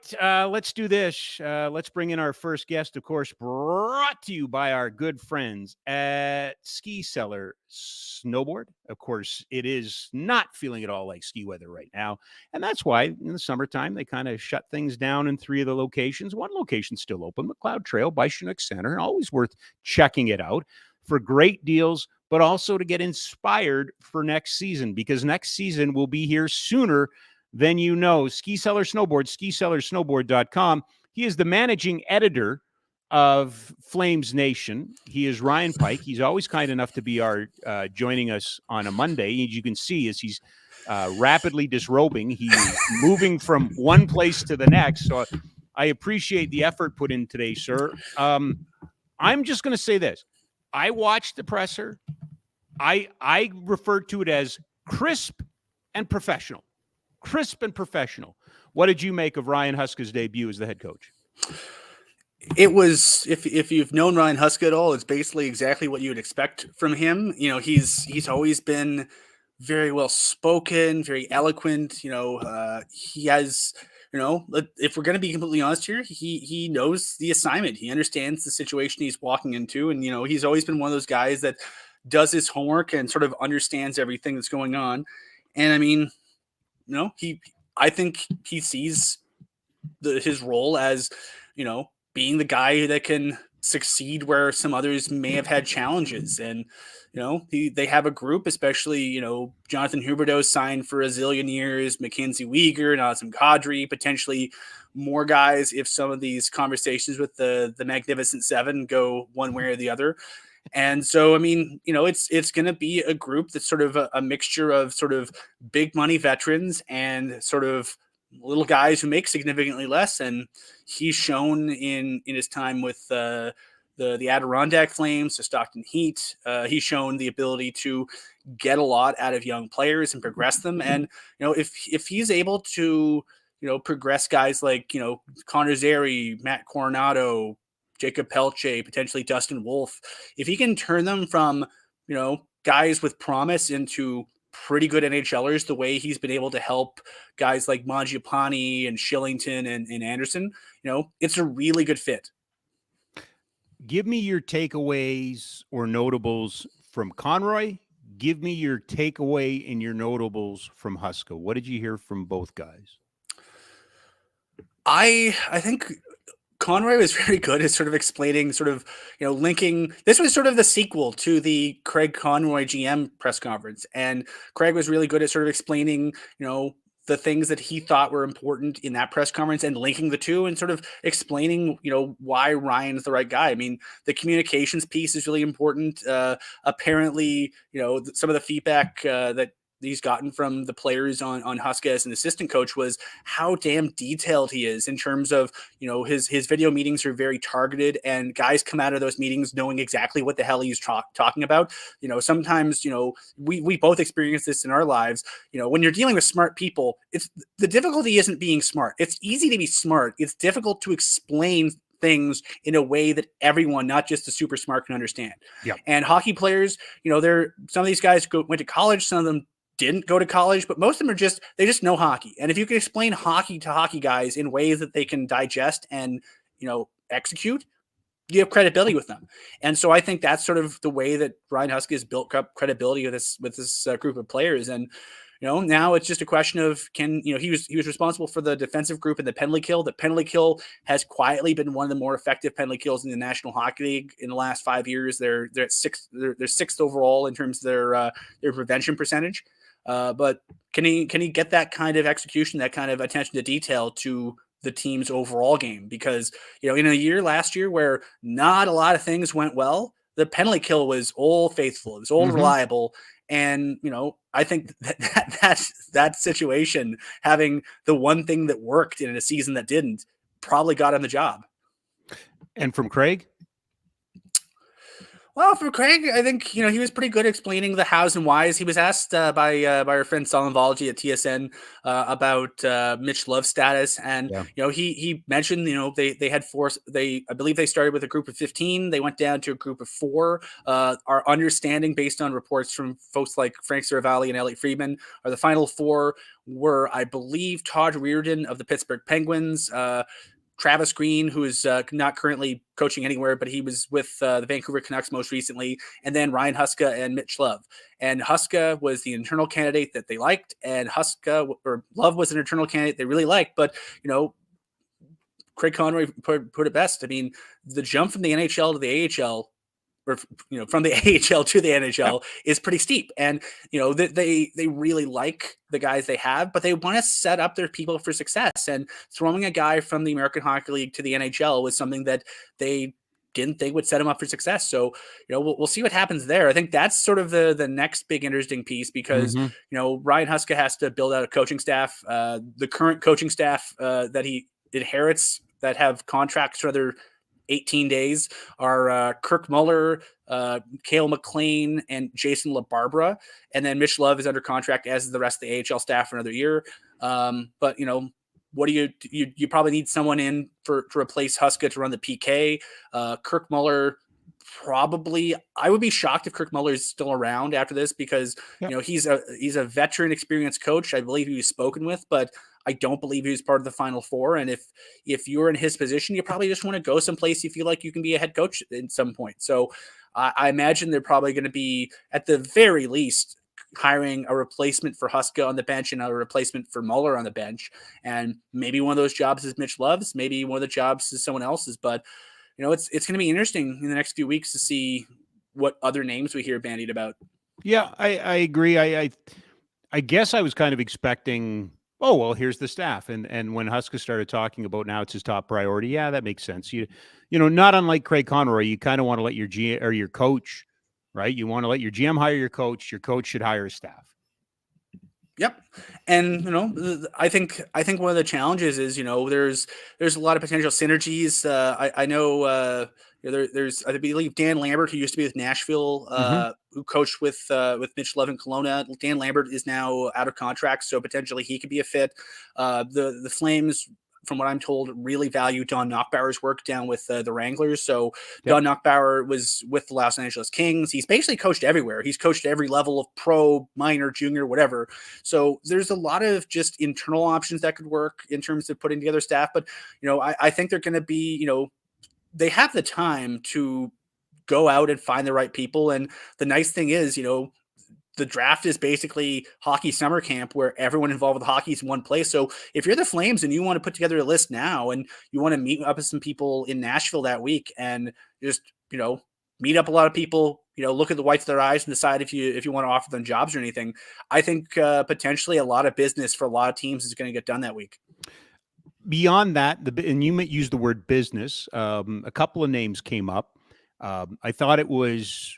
let's do this. Let's bring in our first guest, of course, brought to you by our good friends at Ski Cellar Snowboard. Of course, it is not feeling at all like ski weather right now, and that's why in the summertime they kind of shut things down in 3 of the locations. One location's still open, McLeod Trail by Chinook Center. Always worth checking it out for great deals, but also to get inspired for next season, because next season will be here sooner than you know. Ski Cellar Snowboard, skicellarsnowboard.com. He is the managing editor of FlamesNation. He is Ryan Pike. He's always kind enough to be our joining us on a Monday. As you can see, as he's rapidly disrobing, he's moving from one place to the next. So I appreciate the effort put in today, sir. I'm just going to say this. I watched the presser. I refer to it as crisp and professional. Crisp and professional. What did you make of Ryan Huska's debut as the head coach? It was, if you've known Ryan Huska at all, it's basically exactly what you would expect from him. You know, he's always been very well spoken, very eloquent. You know, he has, you know, if we're going to be completely honest here, he knows the assignment. He understands the situation he's walking into, and you know, he's always been one of those guys that does his homework and sort of understands everything that's going on. And I mean, you know, I think he sees his role as, you know, being the guy that can succeed where some others may have had challenges. And, you know, they have a group, especially, you know, Jonathan Huberdeau signed for a zillion years, Mackenzie Weegar, Nazem Kadri, potentially more guys if some of these conversations with the Magnificent Seven go one way or the other. And so, I mean, you know, it's going to be a group that's sort of a mixture of sort of big money veterans and sort of little guys who make significantly less. And he's shown in his time with the Adirondack Flames, the Stockton Heat, he's shown the ability to get a lot out of young players and progress them. And, you know, if he's able to, you know, progress guys like, you know, Connor Zary, Matt Coronado, Jacob Pelche, potentially Dustin Wolf, if he can turn them from, you know, guys with promise into pretty good NHLers, the way he's been able to help guys like Mangiapane and Shillington and Anderson, you know, it's a really good fit. Give me your takeaways or notables from Conroy. Give me your takeaway and your notables from Huska. What did you hear from both guys? I think Conroy was very good at sort of explaining, sort of, you know, linking. This was sort of the sequel to the Craig Conroy GM press conference. And Craig was really good at sort of explaining, you know, the things that he thought were important in that press conference and linking the two and sort of explaining, you know, why Ryan's the right guy. I mean, the communications piece is really important. Apparently, you know, some of the feedback that he's gotten from the players on Huska as an assistant coach was how damn detailed he is in terms of, you know, his video meetings are very targeted and guys come out of those meetings knowing exactly what the hell he's talking about. You know, sometimes, you know, we both experience this in our lives. You know, when you're dealing with smart people, the difficulty isn't being smart. It's easy to be smart. It's difficult to explain things in a way that everyone, not just the super smart, can understand. Yep. And hockey players, some of these guys went to college, some of them didn't go to college, but most of them they just know hockey. And if you can explain hockey to hockey guys in ways that they can digest and, execute, you have credibility with them. And so I think that's sort of the way that Ryan Huska has built up credibility with this group of players. And, now it's just a question of he was responsible for the defensive group and the penalty kill. The penalty kill has quietly been one of the more effective penalty kills in the National Hockey League in the last 5 years. They're at sixth. They're sixth overall in terms of their prevention percentage. But can he get that kind of execution, that kind of attention to detail to the team's overall game? Because, in a year last year where not a lot of things went well, the penalty kill was all faithful. It was all reliable. And, I think that situation, having the one thing that worked in a season that didn't, probably got him the job. And from Craig? Well, for Craig, I think, he was pretty good explaining the hows and whys. He was asked by our friend Seravalli at TSN about Mitch Love's status. And, he mentioned, they had four. I believe they started with a group of 15. They went down to a group of 4. Our understanding, based on reports from folks like Frank Seravalli and Elliot Friedman, are the final 4 were, I believe, Todd Reardon of the Pittsburgh Penguins, Travis Green, who is not currently coaching anywhere, but he was with the Vancouver Canucks most recently, and then Ryan Huska and Mitch Love. And Huska was the internal candidate that they liked, and Love was an internal candidate they really liked. But, Craig Conroy put it best. I mean, the jump from the NHL to the AHL, or from the AHL to the NHL, is pretty steep. And they really like the guys they have, but they want to set up their people for success. And throwing a guy from the American Hockey League to the NHL was something that they didn't think would set him up for success. So we'll see what happens there. I think that's sort of the next big interesting piece, because Ryan Huska has to build out a coaching staff. The current coaching staff that he inherits that have contracts for another 18 days are Kirk Muller, Cale McLean, and Jason LaBarbera. And then Mitch Love is under contract, as is the rest of the AHL staff, for another year. But, what do you probably need someone in to replace Huska to run the PK. Kirk Muller, probably, I would be shocked if Kirk Muller is still around after this, because, he's a veteran, experienced coach. I believe he was spoken with, but I don't believe he was part of the Final 4. And if you're in his position, you probably just want to go someplace you feel like you can be a head coach at some point. So I imagine they're probably going to be, at the very least, hiring a replacement for Huska on the bench and a replacement for Muller on the bench. And maybe one of those jobs is Mitch Love's. Maybe one of the jobs is someone else's. But, it's going to be interesting in the next few weeks to see what other names we hear bandied about. Yeah, I agree. I guess I was kind of expecting, oh, well, here's the staff. And when Huska started talking about now it's his top priority, yeah, that makes sense. Not unlike Craig Conroy, you kind of want to let your GM or your coach, right? You want to let your GM hire your coach. Your coach should hire a staff. Yep. And, I think one of the challenges is, there's a lot of potential synergies. I know there's, I believe, Dan Lambert, who used to be with Nashville, who coached with Mitch Love in Kelowna. Dan Lambert is now out of contract, so potentially he could be a fit. The Flames, from what I'm told, really value Don Knockbauer's work down with the Wranglers. So Don Knockbauer was with the Los Angeles Kings. He's basically coached everywhere. He's coached every level of pro, minor, junior, whatever. So there's a lot of just internal options that could work in terms of putting together staff. But, I think they're going to be, they have the time to go out and find the right people. And the nice thing is, the draft is basically hockey summer camp where everyone involved with hockey is in one place. So if you're the Flames and you want to put together a list now and you want to meet up with some people in Nashville that week and just, meet up a lot of people, look at the whites of their eyes and decide if you want to offer them jobs or anything, I think potentially a lot of business for a lot of teams is going to get done that week. Beyond that, and you might use the word business, a couple of names came up. I thought it was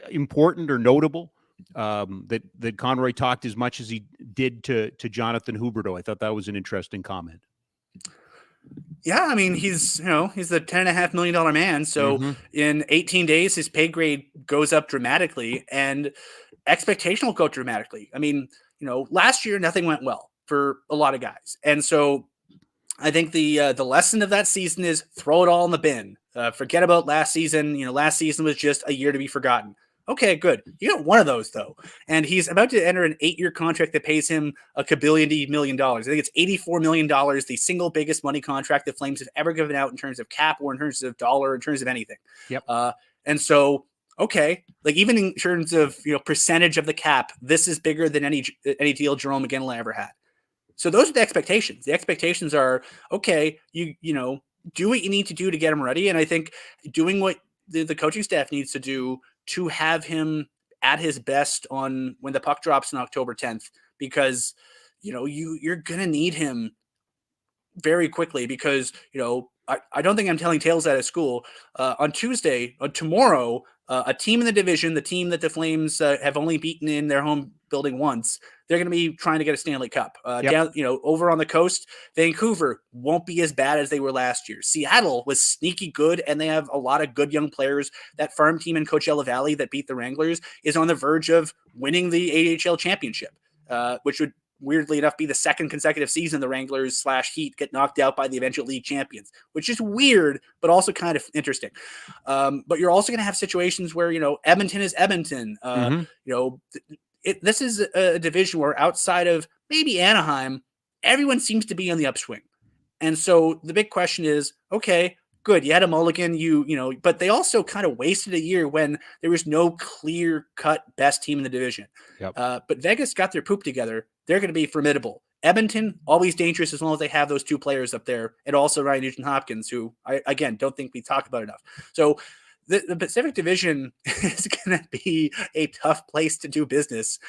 important or notable that Conroy talked as much as he did to Jonathan Huberdeau. I thought that was an interesting comment. Yeah, I mean, he's the $10.5 million man. So in 18 days, his pay grade goes up dramatically and expectation will go dramatically. I mean, last year, nothing went well for a lot of guys. And so I think the lesson of that season is throw it all in the bin. Forget about last season. Last season was just a year to be forgotten. Okay, good. You got one of those though, and he's about to enter an 8-year contract that pays him $1 million. I think it's $84 million, the single biggest money contract the Flames have ever given out in terms of cap or in terms of dollar, in terms of anything. Yep. And so, okay, like even in terms of percentage of the cap, this is bigger than any deal Jerome McGinley ever had. So those are the expectations. The expectations are, okay, you do what you need to do to get him ready. And I think doing what the coaching staff needs to do to have him at his best on when the puck drops on October 10th, because, you're going to need him very quickly because, I don't think I'm telling tales out of school. On tomorrow, a team in the division, the team that the Flames have only beaten in their home building once, they're going to be trying to get a Stanley Cup. Down, over on the coast, Vancouver won't be as bad as they were last year. Seattle was sneaky good, and they have a lot of good young players. That farm team in Coachella Valley that beat the Wranglers is on the verge of winning the AHL championship, which would, weirdly enough, be the second consecutive season the Wranglers / Heat get knocked out by the eventual league champions, which is weird, but also kind of interesting. But you're also going to have situations where, Edmonton is Edmonton. This is a division where outside of maybe Anaheim, everyone seems to be on the upswing. And so the big question is, okay, good. You had a mulligan, but they also kind of wasted a year when there was no clear cut best team in the division. Yep. But Vegas got their poop together. They're going to be formidable. Edmonton, always dangerous as long as they have those two players up there. And also Ryan Nugent-Hopkins, who I, again, don't think we talk about enough. So the Pacific Division is going to be a tough place to do business.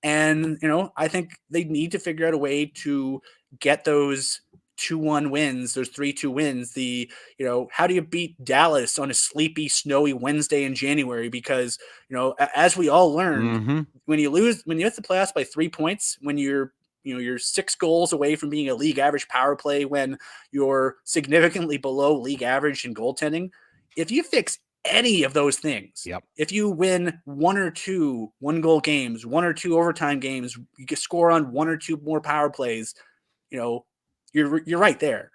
And, I think they need to figure out a way to get those 2-1 wins, those 3-2 wins. How do you beat Dallas on a sleepy, snowy Wednesday in January? Because, as we all learned, when you hit the playoffs by 3 points, when you're 6 goals away from being a league average power play, when you're significantly below league average in goaltending, if you fix any of those things, if you win 1 or 2 1-goal games, 1 or 2 overtime games, you can score on 1 or 2 more power plays, you're right there.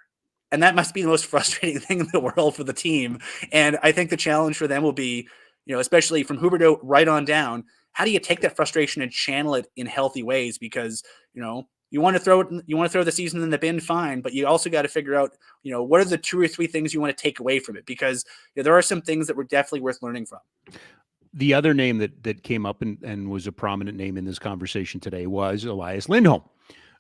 And that must be the most frustrating thing in the world for the team. And I think the challenge for them will be, especially from Huberdeau right on down, how do you take that frustration and channel it in healthy ways? Because, you want to throw the season in the bin, fine, but you also got to figure out, what are the 2 or 3 things you want to take away from it? Because there are some things that were definitely worth learning from. The other name that came up and was a prominent name in this conversation today was Elias Lindholm,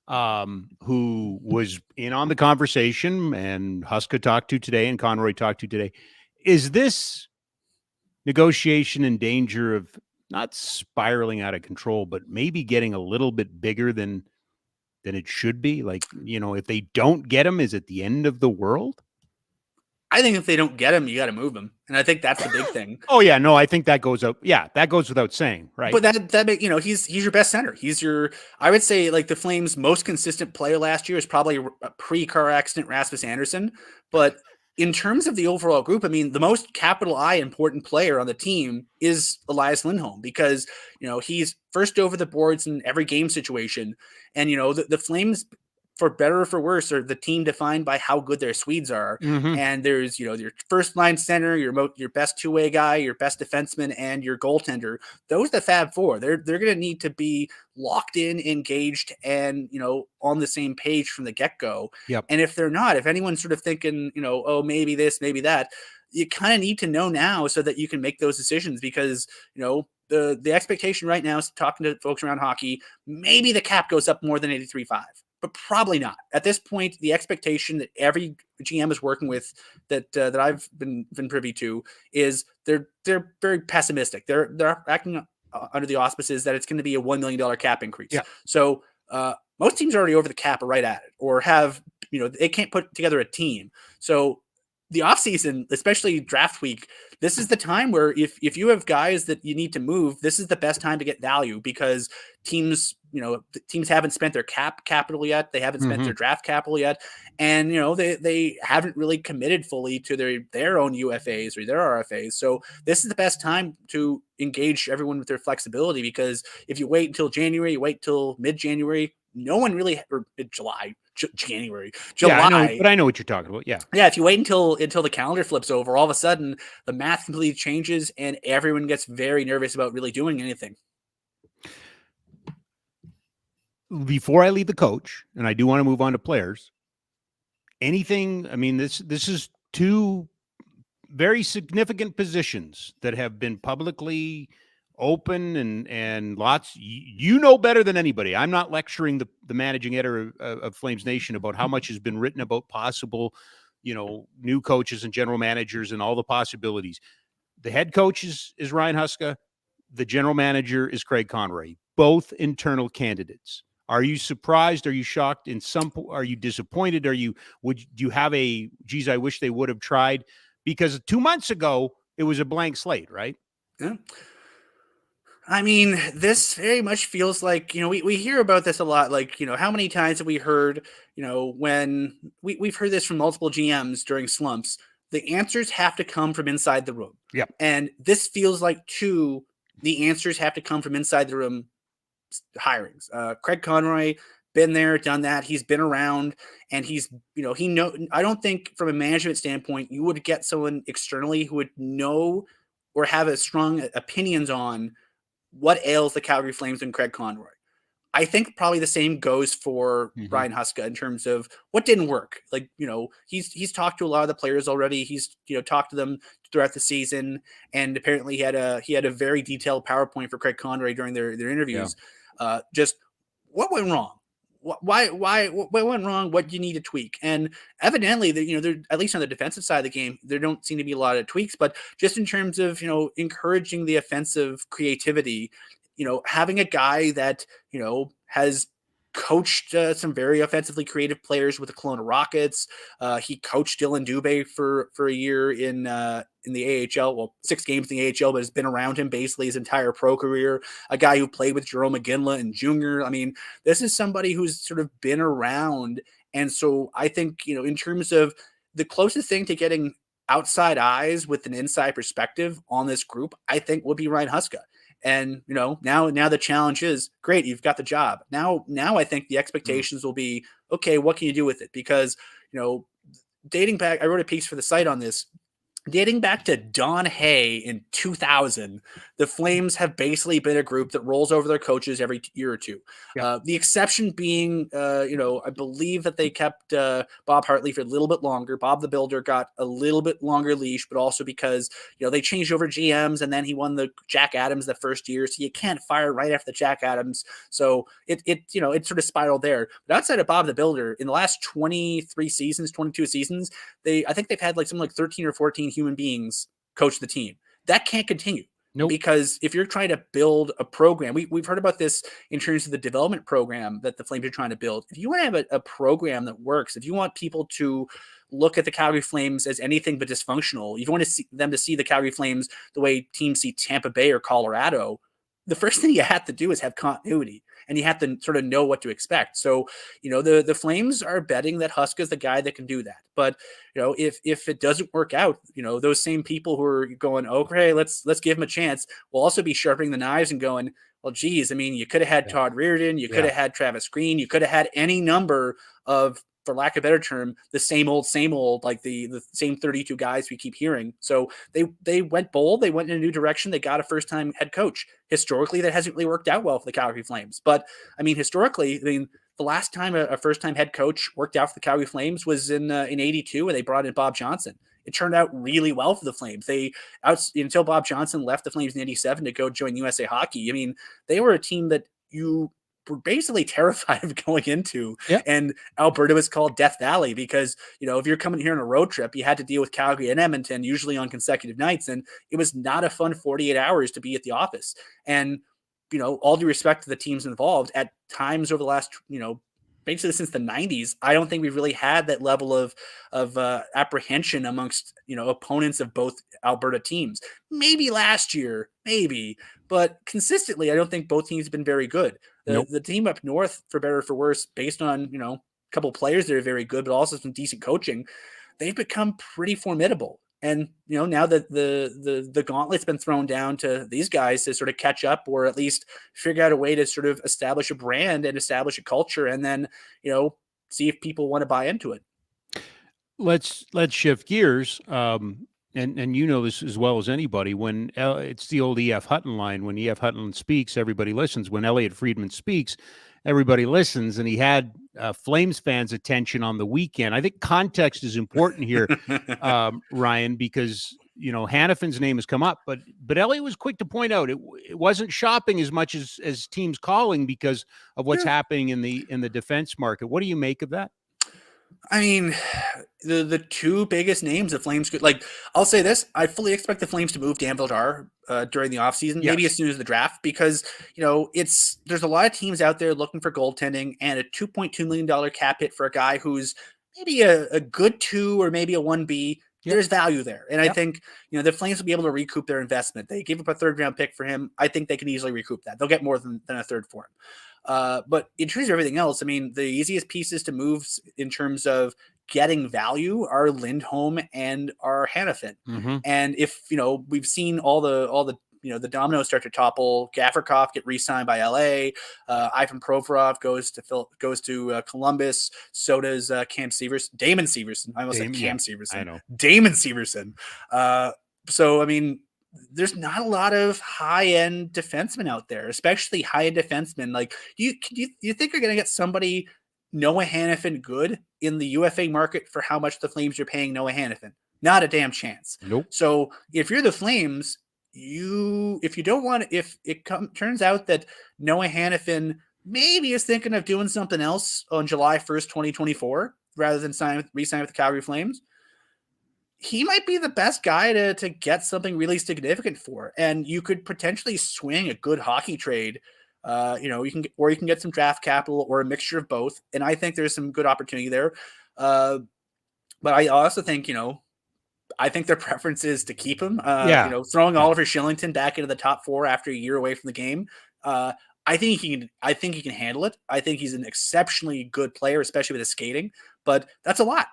who was in on the conversation, and Huska talked to today and Conroy talked to today. Is this negotiation in danger of not spiraling out of control, but maybe getting a little bit bigger than it should be? Like, if they don't get him, is it the end of the world? I think if they don't get him, you got to move him. And I think that's the big thing. Oh yeah, no, I think that goes out. Yeah, that goes without saying, right? But that he's your best center. I would say, like, the Flames' most consistent player last year is probably a pre-car accident Rasmus Andersson. But in terms of the overall group, I mean, the most capital I important player on the team is Elias Lindholm, because, he's first over the boards in every game situation. And, the Flames, for better or for worse, are the team defined by how good their Swedes are. And there's, your first line center, your best two-way guy, your best defenseman, and your goaltender. Those are the Fab Four. They're going to need to be locked in, engaged, and, on the same page from the get-go. Yep. And if they're not, if anyone's sort of thinking, oh, maybe this, maybe that, you kind of need to know now so that you can make those decisions, because, the expectation right now is, talking to folks around hockey, maybe the cap goes up more than 83.5. But probably not. At this point, the expectation that every GM is working with, that I've been privy to, is they're very pessimistic. They're acting under the auspices that it's going to be a $1 million cap increase. Yeah. So most teams are already over the cap or right at it, or have, they can't put together a team. So the offseason, especially draft week, this is the time where if you have guys that you need to move, this is the best time to get value, because teams haven't spent their capital yet. They haven't spent their draft capital yet. And, they haven't really committed fully to their own UFAs or their RFAs. So this is the best time to engage everyone with their flexibility, because if you wait until January, you wait till mid-January, no one really, or January, Yeah, July. I know what you're talking about. Yeah. Yeah, if you wait until the calendar flips over, all of a sudden the math completely changes and everyone gets very nervous about really doing anything. Before I leave the coach, and I do want to move on to players, anything, I mean, this is two very significant positions that have been publicly open and lots, you know better than anybody. I'm not lecturing the managing editor of Flames Nation about how much has been written about possible, new coaches and general managers and all the possibilities. The head coach is Ryan Huska. The general manager is Craig Conroy, both internal candidates. Are you surprised? Are you shocked? Are you disappointed? Do you have geez, I wish they would have tried? Because 2 months ago, it was a blank slate, right? Yeah. I mean, this very much feels like, we hear about this a lot. Like, how many times have we heard, when we've heard this from multiple GMs during slumps, the answers have to come from inside the room. Yeah. And this feels like, the answers have to come from inside the room hirings. Craig Conroy, been there, done that. He's been around, and he's, I don't think from a management standpoint, you would get someone externally who would know or have a strong opinions on what ails the Calgary Flames and Craig Conroy. I think probably the same goes for Ryan Huska in terms of what didn't work. Like, he's talked to a lot of the players already. He's, talked to them throughout the season, and apparently he had a very detailed PowerPoint for Craig Conroy during their interviews. Yeah. Just what went wrong? Why what went wrong? What do you need to tweak? And evidently, they're at least on the defensive side of the game, there don't seem to be a lot of tweaks. But just in terms of encouraging the offensive creativity, having a guy that has coached some very offensively creative players with the Kelowna Rockets. He coached Dylan Dubé for a year in the AHL. Well, 6 games in the AHL, but has been around him basically his entire pro career. A guy who played with Jerome McGinley and Jr. I mean, this is somebody who's sort of been around. And so I think, in terms of the closest thing to getting outside eyes with an inside perspective on this group, I think would be Ryan Huska. And, now the challenge is, great, you've got the job. Now I think the expectations will be, okay, what can you do with it? Because, dating back, I wrote a piece for the site on this. Dating back to Don Hay in 2000, the Flames have basically been a group that rolls over their coaches every year or two. Yeah. The exception being, I believe that they kept Bob Hartley for a little bit longer. Bob the Builder got a little bit longer leash, but also because, they changed over GMs, and then he won the Jack Adams the first year. So you can't fire right after the Jack Adams. So it sort of spiraled there. But outside of Bob the Builder, in the last 22 seasons, I think they've had something like 13 or 14 human beings coach the team. That can't continue. Nope. Because if you're trying to build a program, we've heard about this in terms of the development program that the Flames are trying to build. If you want to have a program that works, if you want people to look at the Calgary Flames as anything but dysfunctional, if you want them to see the Calgary Flames the way teams see Tampa Bay or Colorado, the first thing you have to do is have continuity, and you have to sort of know what to expect. So, the Flames are betting that Huska is the guy that can do that. But, if it doesn't work out, those same people who are going, okay, let's give him a chance, will also be sharpening the knives and going, well, geez, I mean, you could have had Todd Reardon, you could have had Travis Green, you could have had any number of, for lack of a better term, the same old, like the same 32 guys we keep hearing. So they went bold. They went in a new direction. They got a first-time head coach. Historically, that hasn't really worked out well for the Calgary Flames. But, historically, the last time a first-time head coach worked out for the Calgary Flames was in 82, when they brought in Bob Johnson. It turned out really well for the Flames. Until Bob Johnson left the Flames in 87 to go join USA Hockey, they were a team that you were basically terrified of going into. Yep. And Alberta was called Death Valley because, if you're coming here on a road trip, you had to deal with Calgary and Edmonton, usually on consecutive nights. And it was not a fun 48 hours to be at the office. And, all due respect to the teams involved, at times over the last, basically since the 90s, I don't think we've really had that level of apprehension amongst, opponents of both Alberta teams. Maybe last year, but consistently, I don't think both teams have been very good. The team up north, for better or for worse, based on, a couple of players that are very good, but also some decent coaching, they've become pretty formidable. And, now that the gauntlet's been thrown down to these guys to sort of catch up, or at least figure out a way to sort of establish a brand and establish a culture, and then, see if people want to buy into it. Let's shift gears. And you know this as well as anybody. When it's the old E.F. Hutton line, when E.F. Hutton speaks, everybody listens. When Elliot Friedman speaks, everybody listens. And he had Flames fans' attention on the weekend. I think context is important here, Ryan, because Hanifin's name has come up, but Elliot was quick to point out it wasn't shopping as much as teams calling because of what's happening in the defense market. What do you make of that? I mean, the two biggest names the Flames could, I'll say this, I fully expect the Flames to move Dan Vildar during the offseason, maybe as soon as the draft, because, there's a lot of teams out there looking for goaltending, and a $2.2 million cap hit for a guy who's maybe a good 2 or maybe a 1B. There's value there. And I think, the Flames will be able to recoup their investment. They gave up a 3rd round pick for him. I think they can easily recoup that. They'll get more than a 3rd for him. But in terms of everything else, I mean, the easiest pieces to move in terms of getting value are Lindholm and are Hanifin. Mm-hmm. And if, we've seen all the the dominoes start to topple, Gavrikov get re-signed by LA, Ivan Provorov goes to Columbus, so does Damon Severson. I almost said Cam Severson. I know. Damon Severson. So, I mean, there's not a lot of high-end defensemen out there, especially high-end defensemen. Like, you think you're going to get somebody Noah Hanifin good in the UFA market for how much the Flames are paying Noah Hanifin? Not a damn chance. Nope. So if you're the Flames, if it turns out that Noah Hanifin maybe is thinking of doing something else on July 1st, 2024, rather than re-sign with the Calgary Flames, he might be the best guy to get something really significant for. And you could potentially swing a good hockey trade. You can get some draft capital or a mixture of both. And I think there's some good opportunity there. But I also think, I think their preference is to keep him. Throwing Oliver Shillington back into the top 4 after a year away from the game. I think he can handle it. I think he's an exceptionally good player, especially with his skating. But that's a lot.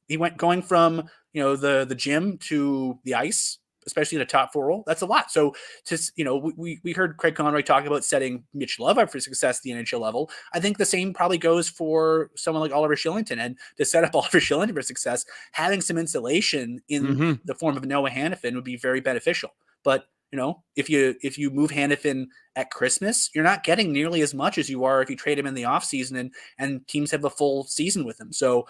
He went going from the gym to the ice, especially in a top 4 role. That's a lot. So we heard Craig Conroy talk about setting Mitch Love up for success at the NHL level. I think the same probably goes for someone like Oliver Shillington. And to set up Oliver Shillington for success, having some insulation in the form of Noah Hanifin would be very beneficial. But if you move Hanifin at Christmas, you're not getting nearly as much as you are if you trade him in the offseason and teams have a full season with him. So,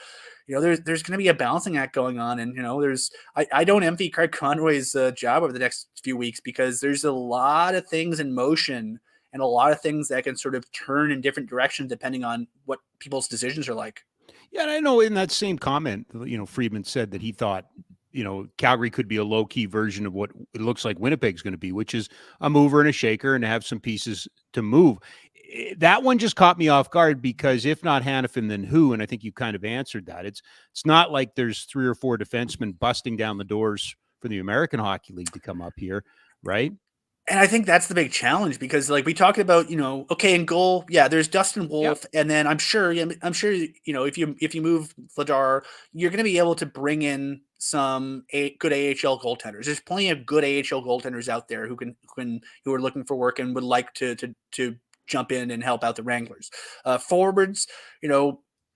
there's going to be a balancing act going on. And, I don't envy Craig Conroy's job over the next few weeks, because there's a lot of things in motion and a lot of things that can sort of turn in different directions depending on what people's decisions are like. Yeah, and I know in that same comment, Friedman said that he thought, Calgary could be a low-key version of what it looks like Winnipeg's going to be, which is a mover and a shaker and have some pieces to move. That one just caught me off guard, because if not Hanifin, then who? And I think you kind of answered that. It's not like there's 3 or 4 defensemen busting down the doors for the American Hockey League to come up here, right? And I think that's the big challenge, because we talked about, in goal, there's Dustin Wolf. And then I'm sure, if you move Vladar, you're going to be able to bring in some good AHL goaltenders. There's plenty of good AHL goaltenders out there who are looking for work and would like to jump in and help out the Wranglers. Forwards,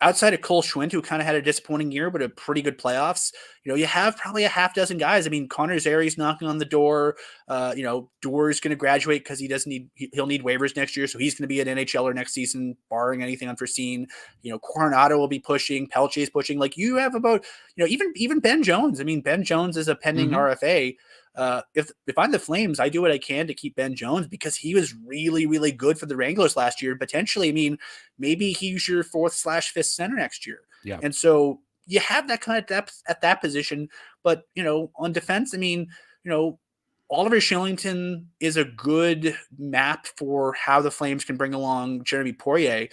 outside of Cole Schwint, who kind of had a disappointing year, but a pretty good playoffs, you have probably a half dozen guys. I mean, Connor Zari's knocking on the door. Doer's going to graduate because he'll need waivers next year. So he's going to be an NHLer next season, barring anything unforeseen. Coronado will be pushing, Pelletier's pushing. You have about, even Ben Jones. I mean, Ben Jones is a pending RFA. If I'm the Flames, I do what I can to keep Ben Jones, because he was really, really good for the Wranglers last year. Potentially, I mean, maybe he's your 4th/5th center next year. Yeah. And so you have that kind of depth at that position. But, on defense, I mean, Oliver Shillington is a good map for how the Flames can bring along Jeremy Poirier.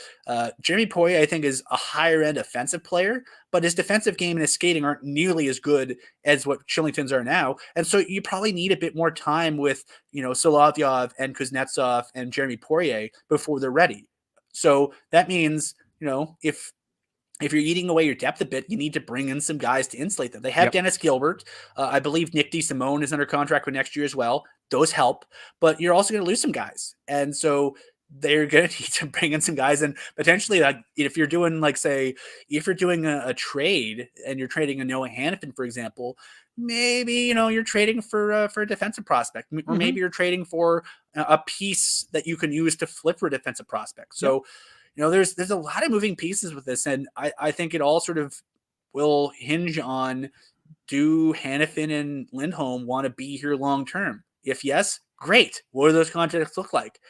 Jeremy Poirier, I think, is a higher-end offensive player, but his defensive game and his skating aren't nearly as good as what Shillington's are now. And so you probably need a bit more time with, Solovyov and Kuznetsov and Jeremy Poirier before they're ready. So that means, if if you're eating away your depth a bit, you need to bring in some guys to insulate them. They have Dennis Gilbert. I believe Nick DeSimone is under contract for next year as well. Those help, but you're also going to lose some guys. And so they're going to need to bring in some guys, and potentially, like, if you're doing, like, say, if you're doing a trade and you're trading a Noah Hannafin, for example, maybe, you're trading for a defensive prospect, or maybe you're trading for a piece that you can use to flip for a defensive prospect. So, there's a lot of moving pieces with this, and I think it all sort of will hinge on, do Hannafin and Lindholm want to be here long term? If yes, great. What do those contracts look like?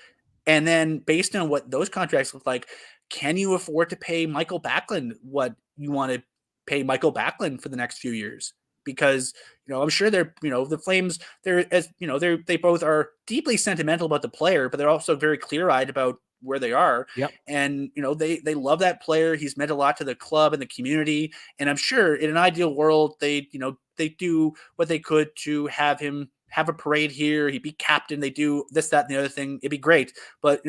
And then based on what those contracts look like, can you afford to pay Michael Backlund what you want to pay Michael Backlund for the next few years? Because, I'm sure they're, the Flames, they both are deeply sentimental about the player, but they're also very clear-eyed about where they are. Yep. And, they love that player. He's meant a lot to the club and the community. And I'm sure in an ideal world, they do what they could to have him have a parade here. He'd be captain. They do this, that, and the other thing. It'd be great. But,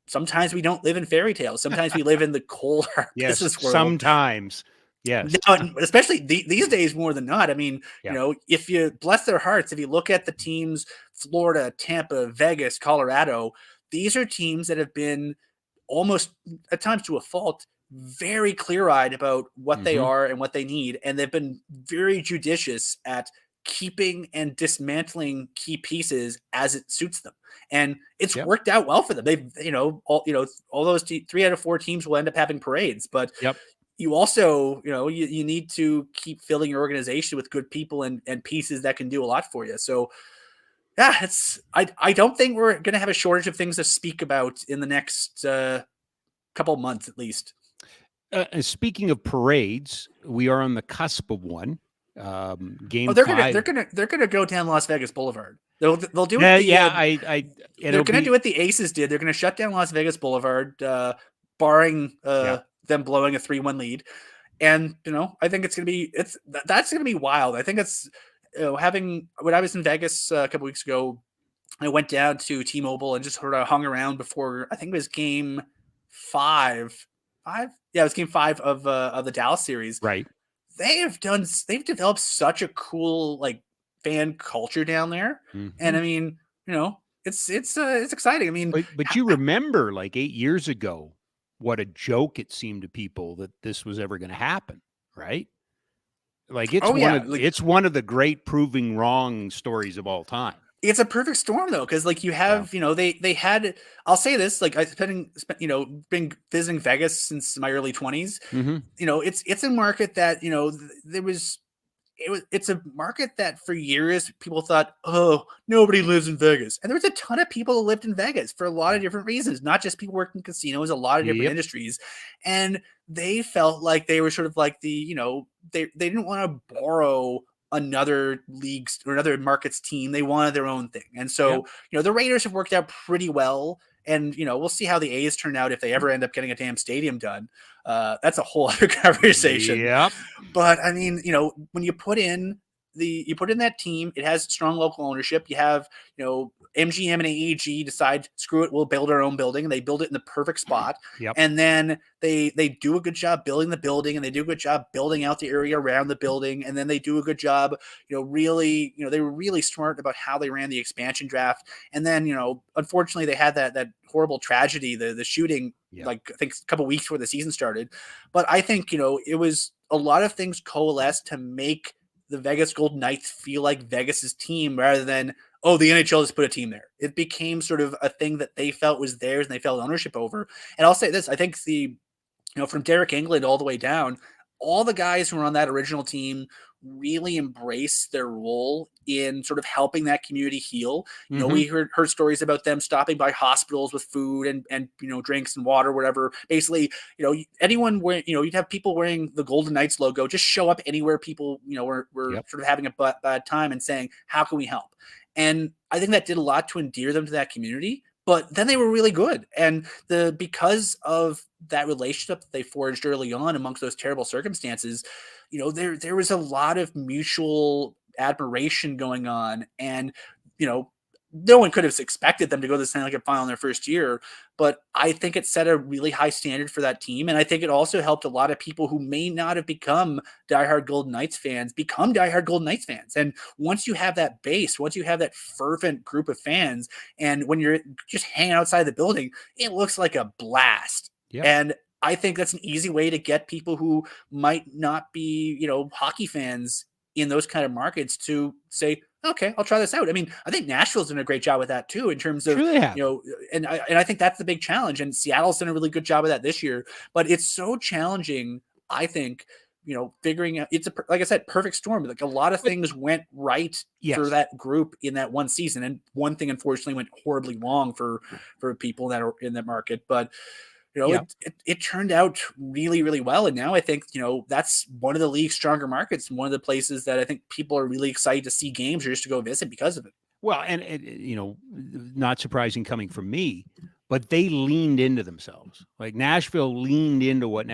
sometimes we don't live in fairy tales. Sometimes we live in the cold, hard business world. Sometimes. Yes. No, especially these days more than not. I mean, if you bless their hearts, if you look at the teams, Florida, Tampa, Vegas, Colorado, these are teams that have been almost at times to a fault, very clear-eyed about what they are and what they need. And they've been very judicious at keeping and dismantling key pieces as it suits them. And it's worked out well for them. They've, all those 3 out of 4 teams will end up having parades, but you also, you need to keep filling your organization with good people and pieces that can do a lot for you. So yeah, I don't think we're going to have a shortage of things to speak about in the next couple of months, at least. Speaking of parades, we are on the cusp of one. Game they're 5. They're gonna go down Las Vegas Boulevard. They'll do it. They're gonna do what the Aces did. They're gonna shut down Las Vegas Boulevard, barring them blowing a 3-1 lead. And I think that's gonna be wild. I think it's when I was in Vegas a couple weeks ago, I went down to T-Mobile and just sort of hung around before, I think it was game 5. Yeah, it was game 5 of the Dallas series. Right. They've developed such a cool fan culture down there. And I mean, it's exciting. I mean, but you remember 8 years ago, what a joke it seemed to people that this was ever going to happen. Right. It's one of the great proving wrong stories of all time. It's a perfect storm though, because you have they had. I'll say this: I been visiting Vegas since my early 20s. It's a market that it's a market that for years people thought, oh, nobody lives in Vegas, and there was a ton of people who lived in Vegas for a lot of different reasons, not just people working in casinos, a lot of different industries, and they felt like they were sort of like the they didn't want to borrow another league's or another market's team. They wanted their own thing. And so, the Raiders have worked out pretty well. And, we'll see how the A's turn out if they ever end up getting a damn stadium done. That's a whole other conversation. Yep. But I mean, when you put in that team, it has strong local ownership. You have, MGM and AEG decide, screw it, we'll build our own building. And they build it in the perfect spot. And then they do a good job building the building, and they do a good job building out the area around the building. And then they do a good job, they were really smart about how they ran the expansion draft. And then, unfortunately they had that horrible tragedy, the shooting, I think a couple weeks before the season started. But I think, it was a lot of things coalesced to make the Vegas Golden Knights feel like Vegas's team rather than, oh, the NHL just put a team there. It became sort of a thing that they felt was theirs and they felt ownership over. And I'll say this, I think from Derek England all the way down, all the guys who were on that original team really embrace their role in sort of helping that community heal. We heard stories about them stopping by hospitals with food and drinks and water, whatever. Basically, anyone wearing, you'd have people wearing the Golden Knights logo, just show up anywhere people, were sort of having a bad time and saying, how can we help? And I think that did a lot to endear them to that community. But then they were really good. And because of that relationship that they forged early on amongst those terrible circumstances, there was a lot of mutual admiration going on. And, no one could have expected them to go to the Stanley Cup final in their first year, but I think it set a really high standard for that team. And I think it also helped a lot of people who may not have become diehard Golden Knights fans become diehard Golden Knights fans. And once you have that base, once you have that fervent group of fans, and when you're just hanging outside the building, it looks like a blast. Yep. And I think that's an easy way to get people who might not be, hockey fans in those kind of markets to say, okay, I'll try this out. I mean, I think Nashville's done a great job with that too, in terms of, and I think that's the big challenge. And Seattle's done a really good job of that this year, but it's so challenging, I think, figuring out, like I said, perfect storm. Like a lot of things went right for that group in that one season. And one thing, unfortunately, went horribly wrong for people that are in that market. But it turned out really, really well. And now I think, that's one of the league's stronger markets, and one of the places that I think people are really excited to see games or just to go visit because of it. Well, and not surprising coming from me, but they leaned into themselves. Like Nashville leaned into what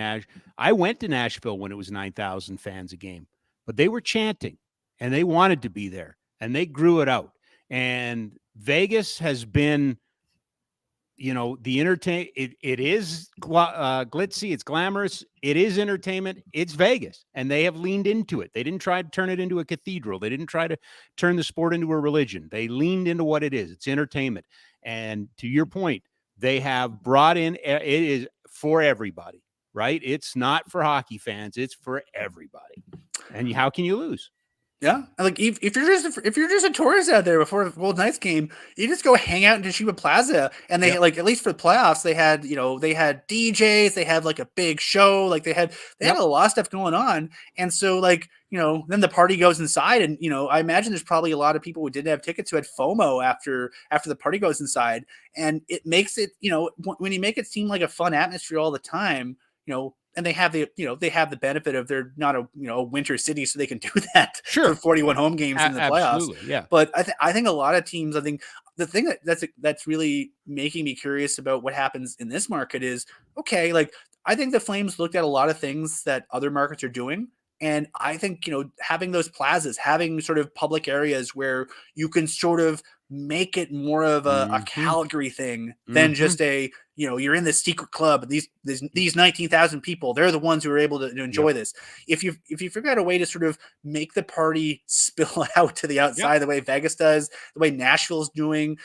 I went to Nashville when it was 9,000 fans a game, but they were chanting and they wanted to be there and they grew it out. And Vegas has been, the it is glitzy, it's glamorous, it is entertainment, it's Vegas, and they have leaned into it. They didn't try to turn it into a cathedral. They didn't try to turn the sport into a religion. They leaned into what it is. It's entertainment. And to your point, they have brought in, it is for everybody, right? It's not for hockey fans. It's for everybody. And how can you lose? Yeah, like if you're just a tourist out there before the Golden Knights game, you just go hang out in Toshiba Plaza, and they like, at least for the playoffs, they had DJs, they had like a big show, like they had a lot of stuff going on, and so like then the party goes inside, and I imagine there's probably a lot of people who didn't have tickets who had FOMO after the party goes inside, and it makes it when you make it seem like a fun atmosphere all the time, and they have the benefit of they're not a winter city, so they can do that for 41 home games in the playoffs. Yeah. But I think a lot of teams, I think the thing that's really making me curious about what happens in this market is, okay, like I think the Flames looked at a lot of things that other markets are doing. And I think, having those plazas, having sort of public areas where you can sort of make it more of a Calgary thing than just you're in this secret club. These 19,000 people, they're the ones who are able to enjoy this. If you figure out a way to sort of make the party spill out to the outside, the way Vegas does, the way Nashville's doing,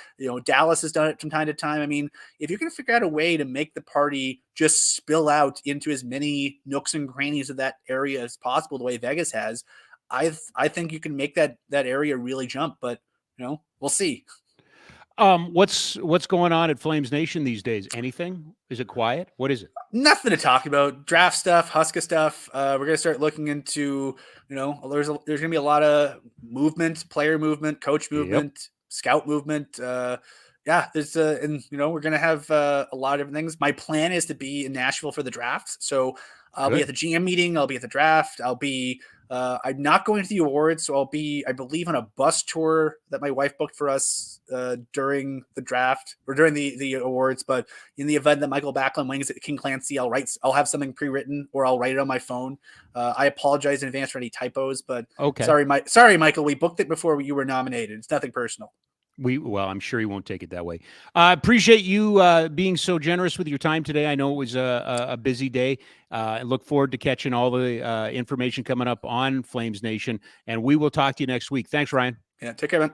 Dallas has done it from time to time. I mean, if you can figure out a way to make the party just spill out into as many nooks and crannies of that area as possible, the way Vegas has, I think you can make that area really jump. But we'll see. What's going on at Flames Nation these days? Anything? Is it quiet? What is it? Nothing to talk about. Draft stuff, Huska stuff. We're gonna start looking into, there's gonna be a lot of movement, player movement, coach movement, scout movement. There's and we're gonna have a lot of different things. My plan is to be in Nashville for the draft, so I'll be at the GM meeting. I'll be at the draft. I'll be. I'm not going to the awards, so I'll be, I believe, on a bus tour that my wife booked for us during the draft or during the awards. But in the event that Michael Backlund wins at King Clancy, I'll have something pre-written or I'll write it on my phone. I apologize in advance for any typos, but sorry, Michael, we booked it before you were nominated. It's nothing personal. Well, I'm sure he won't take it that way. I appreciate you being so generous with your time today. I know it was a busy day. I look forward to catching all the information coming up on Flames Nation, and we will talk to you next week. Thanks, Ryan. Yeah, take care, man.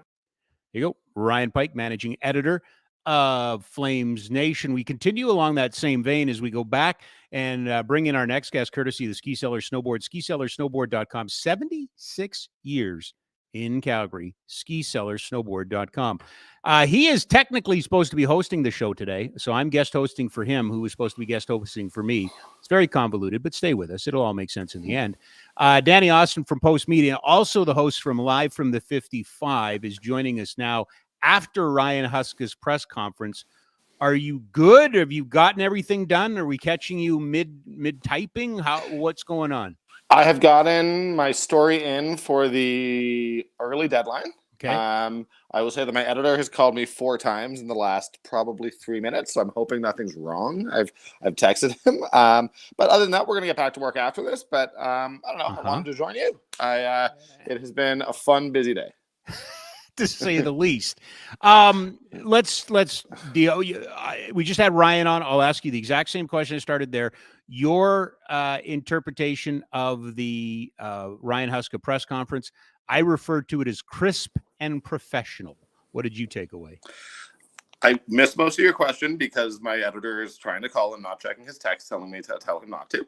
There you go. Ryan Pike, managing editor of Flames Nation. We continue along that same vein as we go back and bring in our next guest, courtesy of the Ski Cellar Snowboard, skicellarsnowboard.com, 76 years in Calgary, skicellarsnowboard.com. He is technically supposed to be hosting the show today, so I'm guest hosting for him, who was supposed to be guest hosting for me. It's very convoluted, but stay with us. It'll all make sense in the end. Danny Austin from Post Media, also the host from Live from the 55, is joining us now after Ryan Huska's press conference. Are you good? Have you gotten everything done? Are we catching you mid typing? What's going on? I have gotten my story in for the early deadline. Okay. I will say that my editor has called me 4 times in the last probably 3 minutes, so I'm hoping nothing's wrong. I've texted him. But other than that, we're going to get back to work after this. But I don't know. I wanted to join you. It has been a fun, busy day. to say the least. Let's deal. We just had Ryan on. I'll ask you the exact same question I started there. Your interpretation of the Ryan Huska press conference, I referred to it as crisp and professional. What did you take away? I missed most of your question because my editor is trying to call and not checking his text, telling me to tell him not to.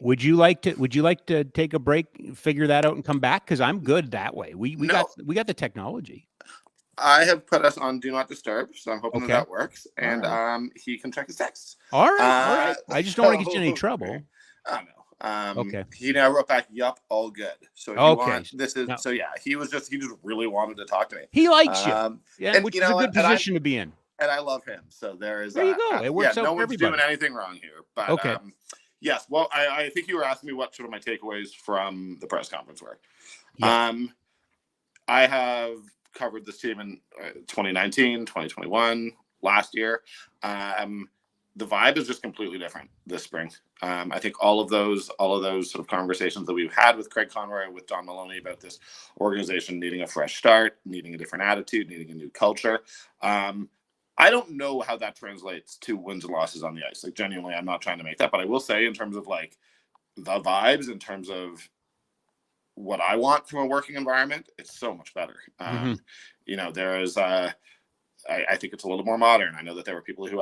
Would you like to take a break, figure that out, and come back? Because I'm good that way. We got the technology. I have put us on Do Not Disturb, so I'm hoping that works. And he can check his texts. All right. I just don't want to get you in any trouble. Oh no. Okay. He now wrote back, "Yup, all good." So if you want, this is so yeah. He just really wanted to talk to me. He likes you, and, which is a good position to be in. And I love him. So there is. There you go. It works out no for one's everybody. doing anything wrong here. But okay. Yes. Well, I think you were asking me what sort of my takeaways from the press conference were. Yeah. I have covered this team in 2019, 2021, last year. The vibe is just completely different this spring. I think all of those sort of conversations that we've had with Craig Conroy, with Don Maloney about this organization needing a fresh start, needing a different attitude, needing a new culture. I don't know how that translates to wins and losses on the ice. Like, genuinely, I'm not trying to make that, but I will say in terms of like the vibes, in terms of what I want from a working environment, it's so much better. You know, there is I think it's a little more modern. I know that there were people who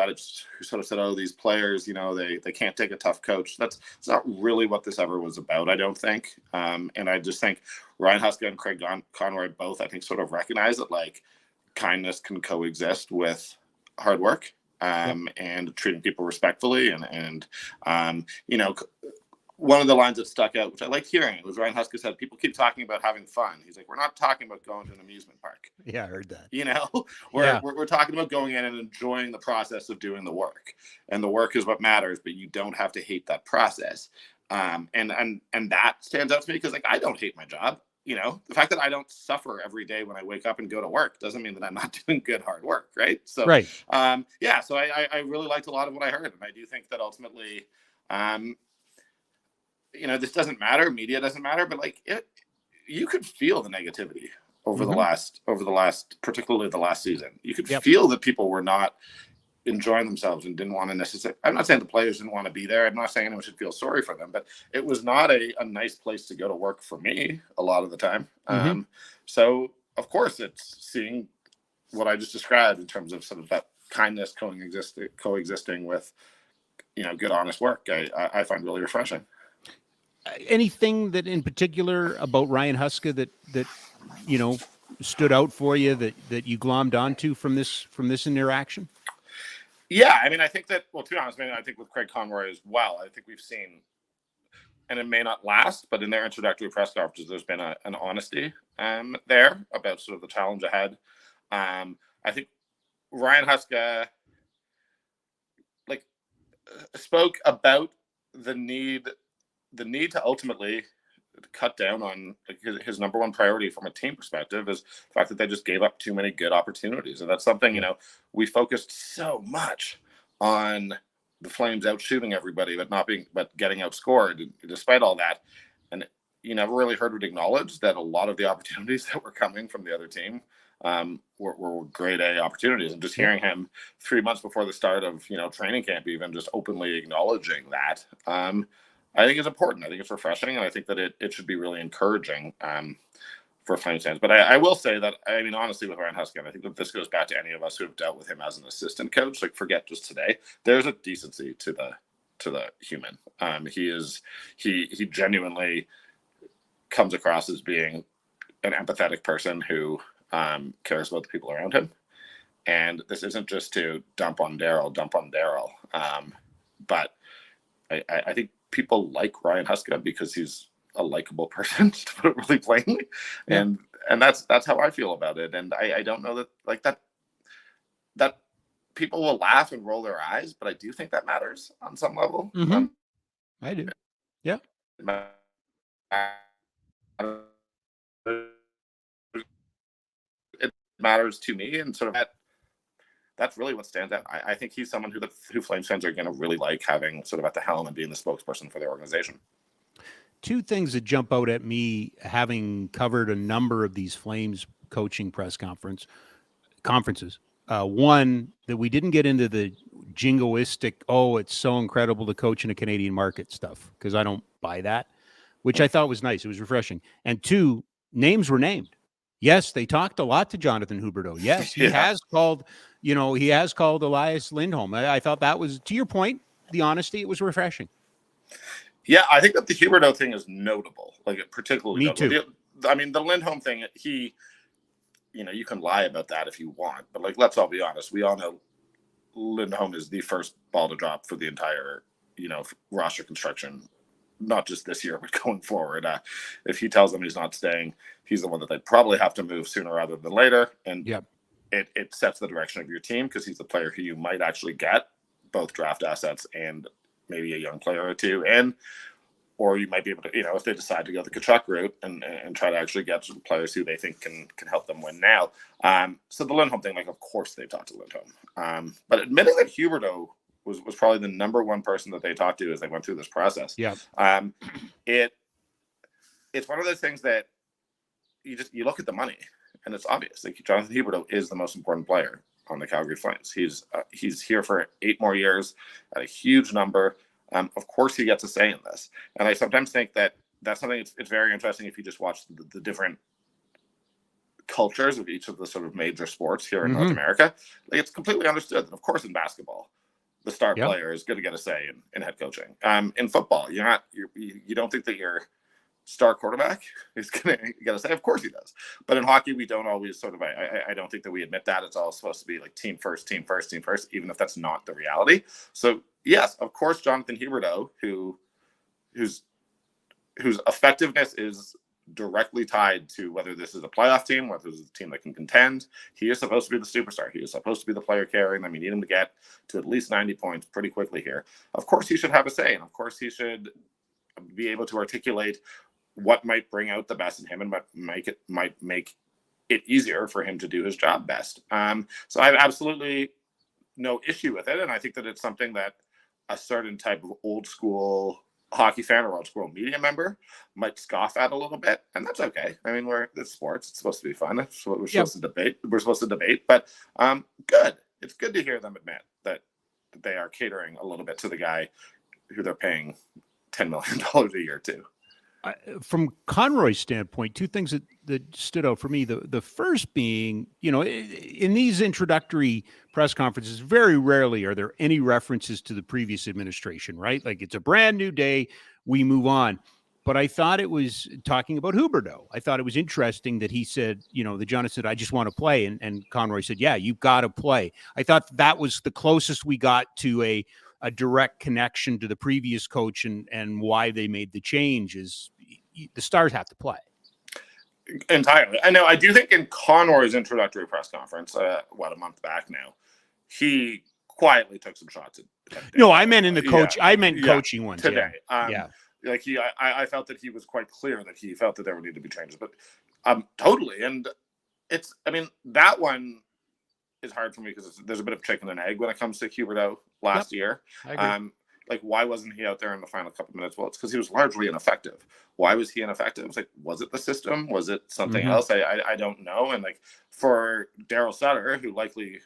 sort of said, "Oh, these players, you know, they can't take a tough coach." It's not really what this ever was about, I don't think. And I just think Ryan Huska and Craig Conroy both, I think, sort of recognize that like kindness can coexist with hard work, and treating people respectfully, and you know. One of the lines that stuck out, which I liked hearing, was Ryan Huska said, "People keep talking about having fun." He's like, "We're not talking about going to an amusement park." Yeah, I heard that. You know, we're talking about going in and enjoying the process of doing the work, and the work is what matters. But you don't have to hate that process, and that stands out to me because like I don't hate my job. You know, the fact that I don't suffer every day when I wake up and go to work doesn't mean that I'm not doing good hard work, right? So, right. So I really liked a lot of what I heard, and I do think that ultimately, you know, this doesn't matter. Media doesn't matter, but like you could feel the negativity over the last, particularly the last season. You could feel that people were not enjoying themselves and didn't want to necessarily. I'm not saying the players didn't want to be there. I'm not saying anyone should feel sorry for them, but it was not a nice place to go to work for me a lot of the time. So of course it's seeing what I just described in terms of sort of that kindness coexisting with, you know, good, honest work. I find really refreshing. Anything that in particular about Ryan Huska that you know stood out for you that you glommed onto from this interaction? Yeah, I mean, I think that, well, to be honest, I think with Craig Conroy as well, I think we've seen, and it may not last, but in their introductory press conferences, there's been an honesty there about sort of the challenge ahead. I think Ryan Huska spoke about the need to ultimately cut down on his number one priority from a team perspective is the fact that they just gave up too many good opportunities. And that's something, you know, we focused so much on the Flames out shooting everybody, but getting outscored despite all that. And you never really heard it acknowledged that a lot of the opportunities that were coming from the other team were grade A opportunities. And just hearing him 3 months before the start of, you know, training camp, even just openly acknowledging that, I think it's important. I think it's refreshing, and I think that it should be really encouraging for Flames fans. But I will say that, I mean, honestly, with Ryan Huska, I think that this goes back to any of us who have dealt with him as an assistant coach. Like, forget just today. There's a decency to the human. He genuinely comes across as being an empathetic person who cares about the people around him. And this isn't just to dump on Daryl. But I think people like Ryan Huska because he's a likable person, to put it really plainly. And that's how I feel about it. And I don't know that people will laugh and roll their eyes, but I do think that matters on some level. I do. Yeah. It matters to me, and sort of that's really what stands out. I think he's someone who Flames fans are going to really like having sort of at the helm and being the spokesperson for their organization. Two things that jump out at me, having covered a number of these Flames coaching conferences. One, that we didn't get into the jingoistic, oh, it's so incredible to coach in a Canadian market stuff, because I don't buy that, which I thought was nice. It was refreshing. And two, names were named. Yes, they talked a lot to Jonathan Huberdeau. Yes, he has called, he has called Elias Lindholm. I thought that was, to your point, the honesty, it was refreshing. Yeah, I think that the Huberdeau thing is notable, like particularly Me notable. too. I mean, the Lindholm thing, you can lie about that if you want, but like, let's all be honest. We all know Lindholm is the first ball to drop for the entire, roster construction, not just this year, but going forward. If he tells them he's not staying, he's the one that they probably have to move sooner rather than later. And it sets the direction of your team, because he's the player who you might actually get both draft assets and maybe a young player or two. Or you might be able to, if they decide to go the Tkachuk route and try to actually get some players who they think can help them win now. So the Lindholm thing, like, of course they talked to Lindholm. But admitting that Huberdeau was probably the number one person that they talked to as they went through this process. Yeah. It's one of those things that you look at the money and it's obvious. Like, Jonathan Huberdeau is the most important player on the Calgary Flames. He's here for 8 more years at a huge number. Of course he gets a say in this. And I sometimes think that that's something it's very interesting if you just watch the different cultures of each of the sort of major sports here in North America. Like, it's completely understood that, of course, in basketball, the star player is going to get a say in head coaching. In football, you don't think that your star quarterback is going to get a say. Of course he does. But in hockey, we don't always sort of, I don't think that we admit that. It's all supposed to be like team first, even if that's not the reality. So yes, of course, Jonathan Huberdeau, whose effectiveness is directly tied to whether this is a playoff team, whether this is a team that can contend. He is supposed to be the superstar. He is supposed to be the player carrying them. You need him to get to at least 90 points pretty quickly here. Of course, he should have a say, and of course, he should be able to articulate what might bring out the best in him and what might make it easier for him to do his job best. So I have absolutely no issue with it, and I think that it's something that a certain type of old school hockey fan or old school media member might scoff at a little bit, and that's okay. I mean, it's sports; it's supposed to be fun. That's what we're supposed to debate. We're supposed to debate, but good. It's good to hear them admit that they are catering a little bit to the guy who they're paying $10 million a year to. From Conroy's standpoint, two things that stood out for me. The first being, in these introductory press conferences, very rarely are there any references to the previous administration, right? Like, it's a brand new day, we move on. But I thought it was talking about Huberdeau. I thought it was interesting that he said, that Jonathan said, I just want to play. And Conroy said, yeah, you've got to play. I thought that was the closest we got to a direct connection to the previous coach and why they made the change is the stars have to play. Entirely. I know. I do think in Conroy's introductory press conference, a month back now, he quietly took some shots at No, I meant in the coach. I meant coaching ones today. Yeah. Like I felt that he was quite clear that he felt that there would need to be changes, but totally. And that one is hard for me because there's a bit of chicken and egg when it comes to Huberdeau last year. I agree. Like, why wasn't he out there in the final couple minutes? Well, it's because he was largely ineffective. Why was he ineffective? It's like, was it the system? Was it something else? I don't know. And like, for Daryl Sutter, who likely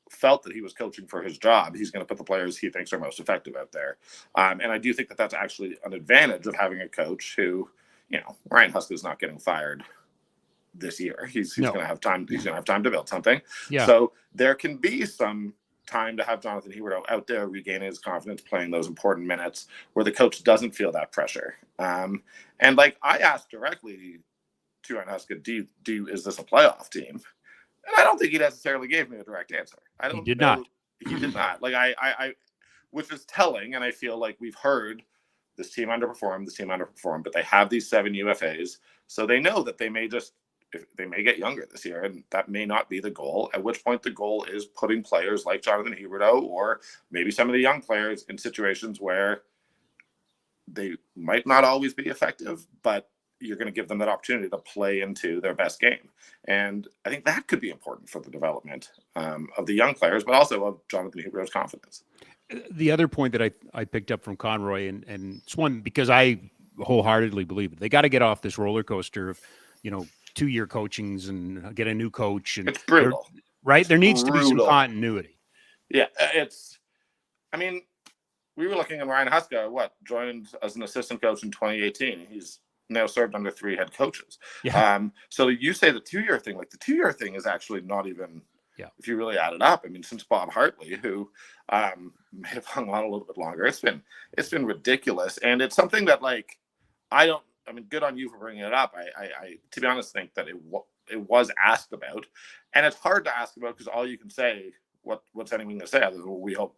felt that he was coaching for his job, he's going to put the players he thinks are most effective out there. And I do think that that's actually an advantage of having a coach who, Ryan Huska is not getting fired this year. He's going to have time. He's going to have time to build something. Yeah. So there can be some time to have Jonathan Huberdeau out there regaining his confidence, playing those important minutes where the coach doesn't feel that pressure. And like, I asked directly to Ryan Huska, is this a playoff team? And I don't think he necessarily gave me a direct answer. He did not. Like, I which is telling. And I feel like we've heard this team underperformed, but they have these 7 UFAs. So they know that they may get younger this year, and that may not be the goal, at which point the goal is putting players like Jonathan Huberdeau or maybe some of the young players in situations where they might not always be effective, but you're going to give them that opportunity to play into their best game. And I think that could be important for the development of the young players, but also of Jonathan Huberdeau's confidence. The other point that I picked up from Conroy, and it's one because I wholeheartedly believe it. They got to get off this roller coaster of, 2-year coachings and get a new coach. And It's brutal. Right? There needs to be some brutal. continuity. Yeah, I mean, we were looking at Ryan Huska, joined as an assistant coach in 2018. He's now served under 3 head coaches. Yeah. So you say the 2-year thing, like the 2-year thing is actually not even, if you really add it up. I mean, since Bob Hartley, who may have hung on a little bit longer, it's been ridiculous. And it's something that, like, good on you for bringing it up. I to be honest, think that it was asked about, and it's hard to ask about because all you can say, what's anyone going to say other than we hope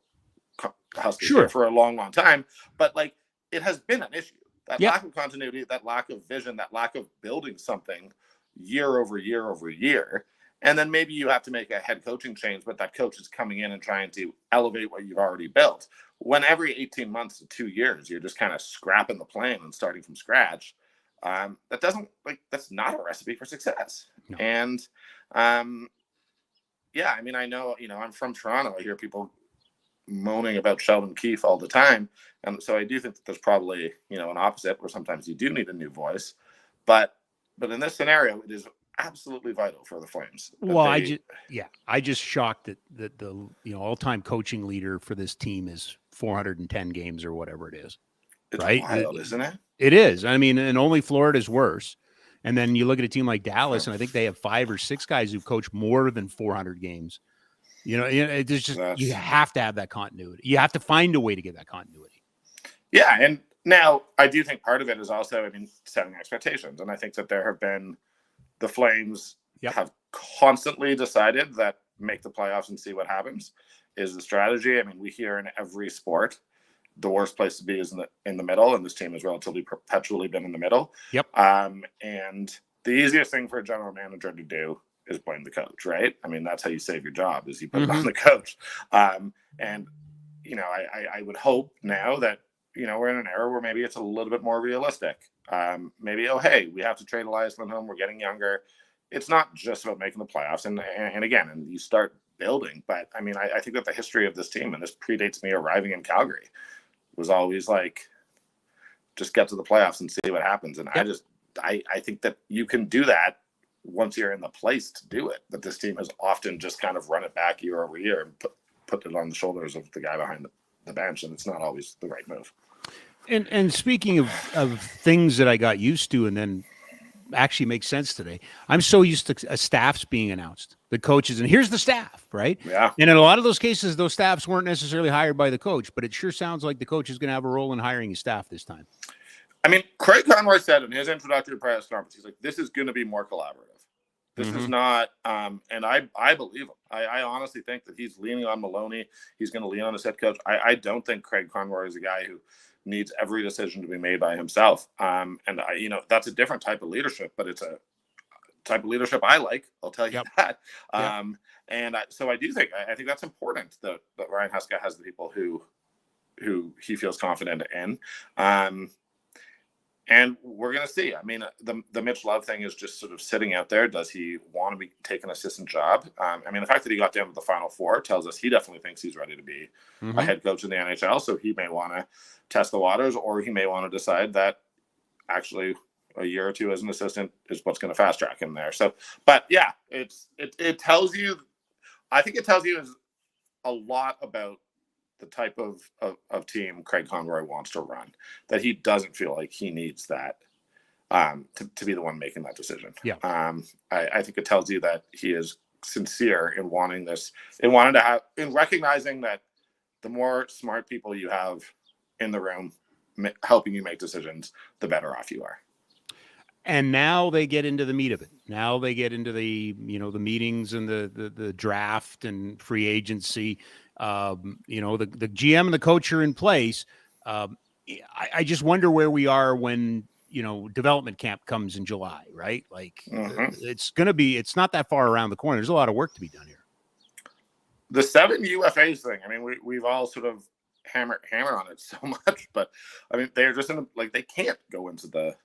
Huskies here for a long, long time. But like, it has been an issue. That lack of continuity, that lack of vision, that lack of building something year over year over year. And then maybe you have to make a head coaching change, but that coach is coming in and trying to elevate what you've already built. When every 18 months to 2 years, you're just kind of scrapping the plan and starting from scratch. That's not a recipe for success. No. And I mean, I know, I'm from Toronto. I hear people moaning about Sheldon Keefe all the time. And so I do think that there's probably, an opposite where sometimes you do need a new voice. But in this scenario, it is absolutely vital for the Flames. Well, I just shocked that the all-time coaching leader for this team is 410 games or whatever it is. It's right? wild, isn't it? It is. I mean, and only Florida's worse. And then you look at a team like Dallas, and I think they have 5 or 6 guys who've coached more than 400 games. It's just you have to have that continuity. You have to find a way to get that continuity. Yeah, and now I do think part of it is also, setting expectations. And I think that there have been the Flames have constantly decided that make the playoffs and see what happens is the strategy. I mean, we hear in every sport the worst place to be is in the middle, and this team has relatively perpetually been in the middle. Yep. And the easiest thing for a general manager to do is blame the coach, right? I mean, that's how you save your job, is you put it on the coach. And I would hope now that we're in an era where maybe it's a little bit more realistic. Maybe, hey, we have to trade Elias Lindholm. We're getting younger. It's not just about making the playoffs. And again, you start building. But I mean, I think that the history of this team, and this predates me arriving in Calgary, was always like, just get to the playoffs and see what happens. And I think that you can do that once you're in the place to do it. But this team has often just kind of run it back year over year and put it on the shoulders of the guy behind the bench, and it's not always the right move. And speaking of things that I got used to and then actually make sense today, I'm so used to staffs being announced, the coaches, and here's the staff, right? Yeah. And in a lot of those cases, those staffs weren't necessarily hired by the coach, but it sure sounds like the coach is going to have a role in hiring his staff this time. I mean, Craig Conroy said in his introductory press conference, he's like, this is going to be more collaborative. This is not, and I believe him. I honestly think that he's leaning on Maloney. He's going to lean on his head coach. I don't think Craig Conroy is a guy who needs every decision to be made by himself. And that's a different type of leadership, but it's a type of leadership I like. I'll tell you that. So I do think, I think that's important that Ryan Huska has the people who he feels confident in. And we're going to see. I mean, the Mitch Love thing is just sort of sitting out there. Does he want to take an assistant job? I mean, the fact that he got down to the Final Four tells us he definitely thinks he's ready to be a head coach in the NHL. So he may want to test the waters, or he may want to decide that actually a year or two as an assistant is what's going to fast track him there. So, but yeah, it tells you, I think it tells you a lot about the type of team Craig Conroy wants to run, that he doesn't feel like he needs that to be the one making that decision. Yeah. I think it tells you that he is sincere in wanting this, in recognizing that the more smart people you have in the room helping you make decisions, the better off you are. And now they get into the meat of it. Now they get into the meetings and the draft and free agency. The GM and the coach are in place. I just wonder where we are when, development camp comes in July, right? Like it's not that far around the corner. There's a lot of work to be done here. The 7 UFAs thing. I mean, we've all sort of hammer on it so much, but I mean, they're just they can't go into the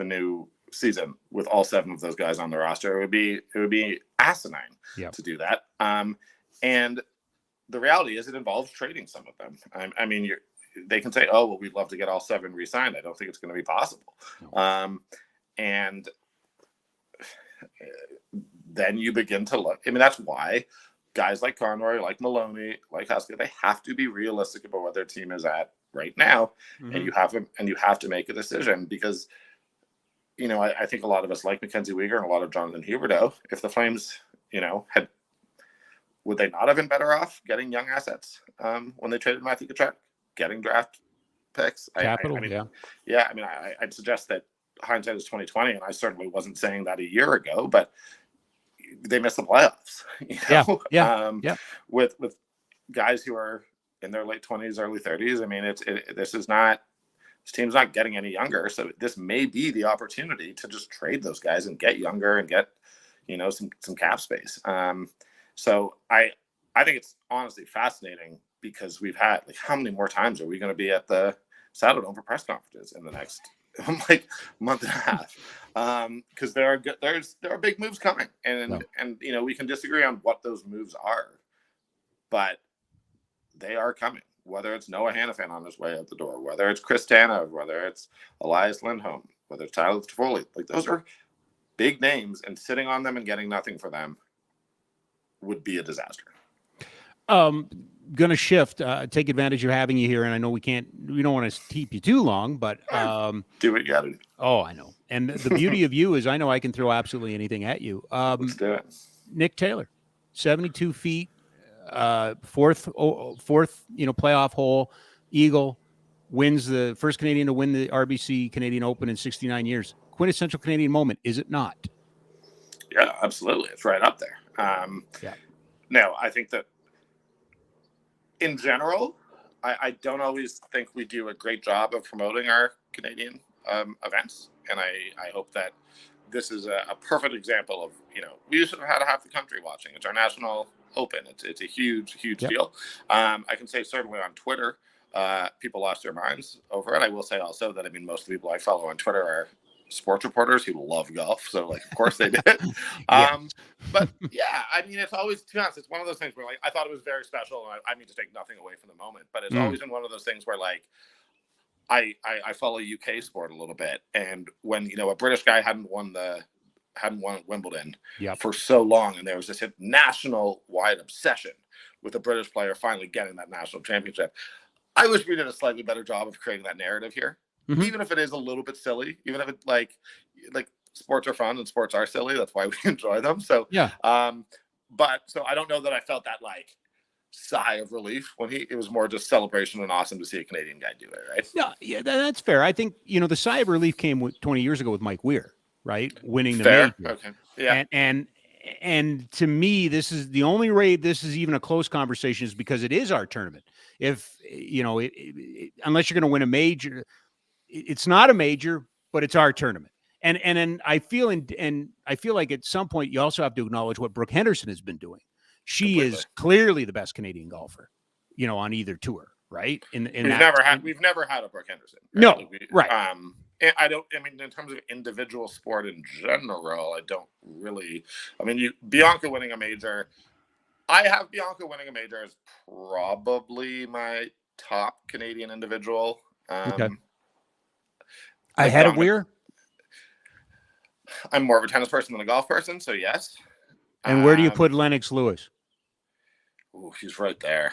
new season with all 7 of those guys on the roster. It would be asinine to do that. And the reality is it involves trading some of them. I mean, they can say, oh, well, we'd love to get all 7 re-signed. I don't think it's going to be possible. No. And then you begin to look. I mean, that's why guys like Conroy, like Maloney, like Huska, they have to be realistic about what their team is at right now, and you have to make a decision because, you know, I think a lot of us like Mackenzie Weegar and a lot of Jonathan Huberdeau. If the Flames, you know, would they not have been better off getting young assets when they traded Matthew Tkachuk, getting draft picks? Capital, yeah. I mean, I'd suggest that hindsight is 2020, and I certainly wasn't saying that a year ago, but they missed the playoffs. You know? With guys who are in their late 20s, early 30s. I mean, this team's not getting any younger, so this may be the opportunity to just trade those guys and get younger and get, you know, some cap space. So I think it's honestly fascinating because we've had, like, how many more times are we going to be at the Saddle Dome for press conferences in the next like month and a half? Because there are big moves coming, and you know, we can disagree on what those moves are, but they are coming. Whether it's Noah Hannafin on his way out the door, whether it's Chris Tanev, whether it's Elias Lindholm, whether it's Tyler Toffoli, like, those are big names, and sitting on them and getting nothing for them would be a disaster. Gonna shift, take advantage of having you here, and I know we don't want to keep you too long, but do what you gotta do. Oh, I know. And the beauty of you is I know I can throw absolutely anything at you. Let's do it. Nick Taylor, 72 feet, fourth, you know, playoff hole, Eagle, wins the first Canadian to win the RBC Canadian Open in 69 years. Quintessential Canadian moment, is it not? Yeah, absolutely. It's right up there. No, I think that in general, I don't always think we do a great job of promoting our Canadian events. And I hope that this is a perfect example of, you know, we used to have had half the country watching. It's our national open. It's a huge deal. I can say certainly on Twitter, people lost their minds over it. I will say also that, I mean, most of the people I follow on Twitter are sports reporters who love golf. So, like, of course they did. But yeah, I mean, it's always, to be honest, it's one of those things where, like, I thought it was very special, and I mean to take nothing away from the moment, but it's always been one of those things where, like, I follow UK sport a little bit, and when, you know, a British guy hadn't won at Wimbledon for so long, and there was this national wide obsession with a British player finally getting that national championship, I wish we did a slightly better job of creating that narrative here. Even if it is a little bit silly, even if it like sports are fun and sports are silly, that's why we enjoy them. So but so I don't know that I felt that, like, sigh of relief when it was more just celebration and awesome to see a Canadian guy do it, right? Yeah, that's fair. I think, you know, the sigh of relief came 20 years ago with Mike Weir, right? Winning the major. Okay. Yeah. And to me, this is the only way this is even a close conversation is because it is our tournament. If, you know, unless you're going to win a major, it's not a major, but it's our tournament. And I feel like at some point you also have to acknowledge what Brooke Henderson has been doing. She is clearly the best Canadian golfer, you know, on either tour, right? We've never had a Brooke Henderson. Right? No, right. I mean, in terms of individual sport in general, I don't really. I mean, Bianca winning a major. I have Bianca winning a major as probably my top Canadian individual. Okay. Ahead of Weir? I'm more of a tennis person than a golf person, so yes. And where do you put Lennox Lewis? Ooh, he's right there.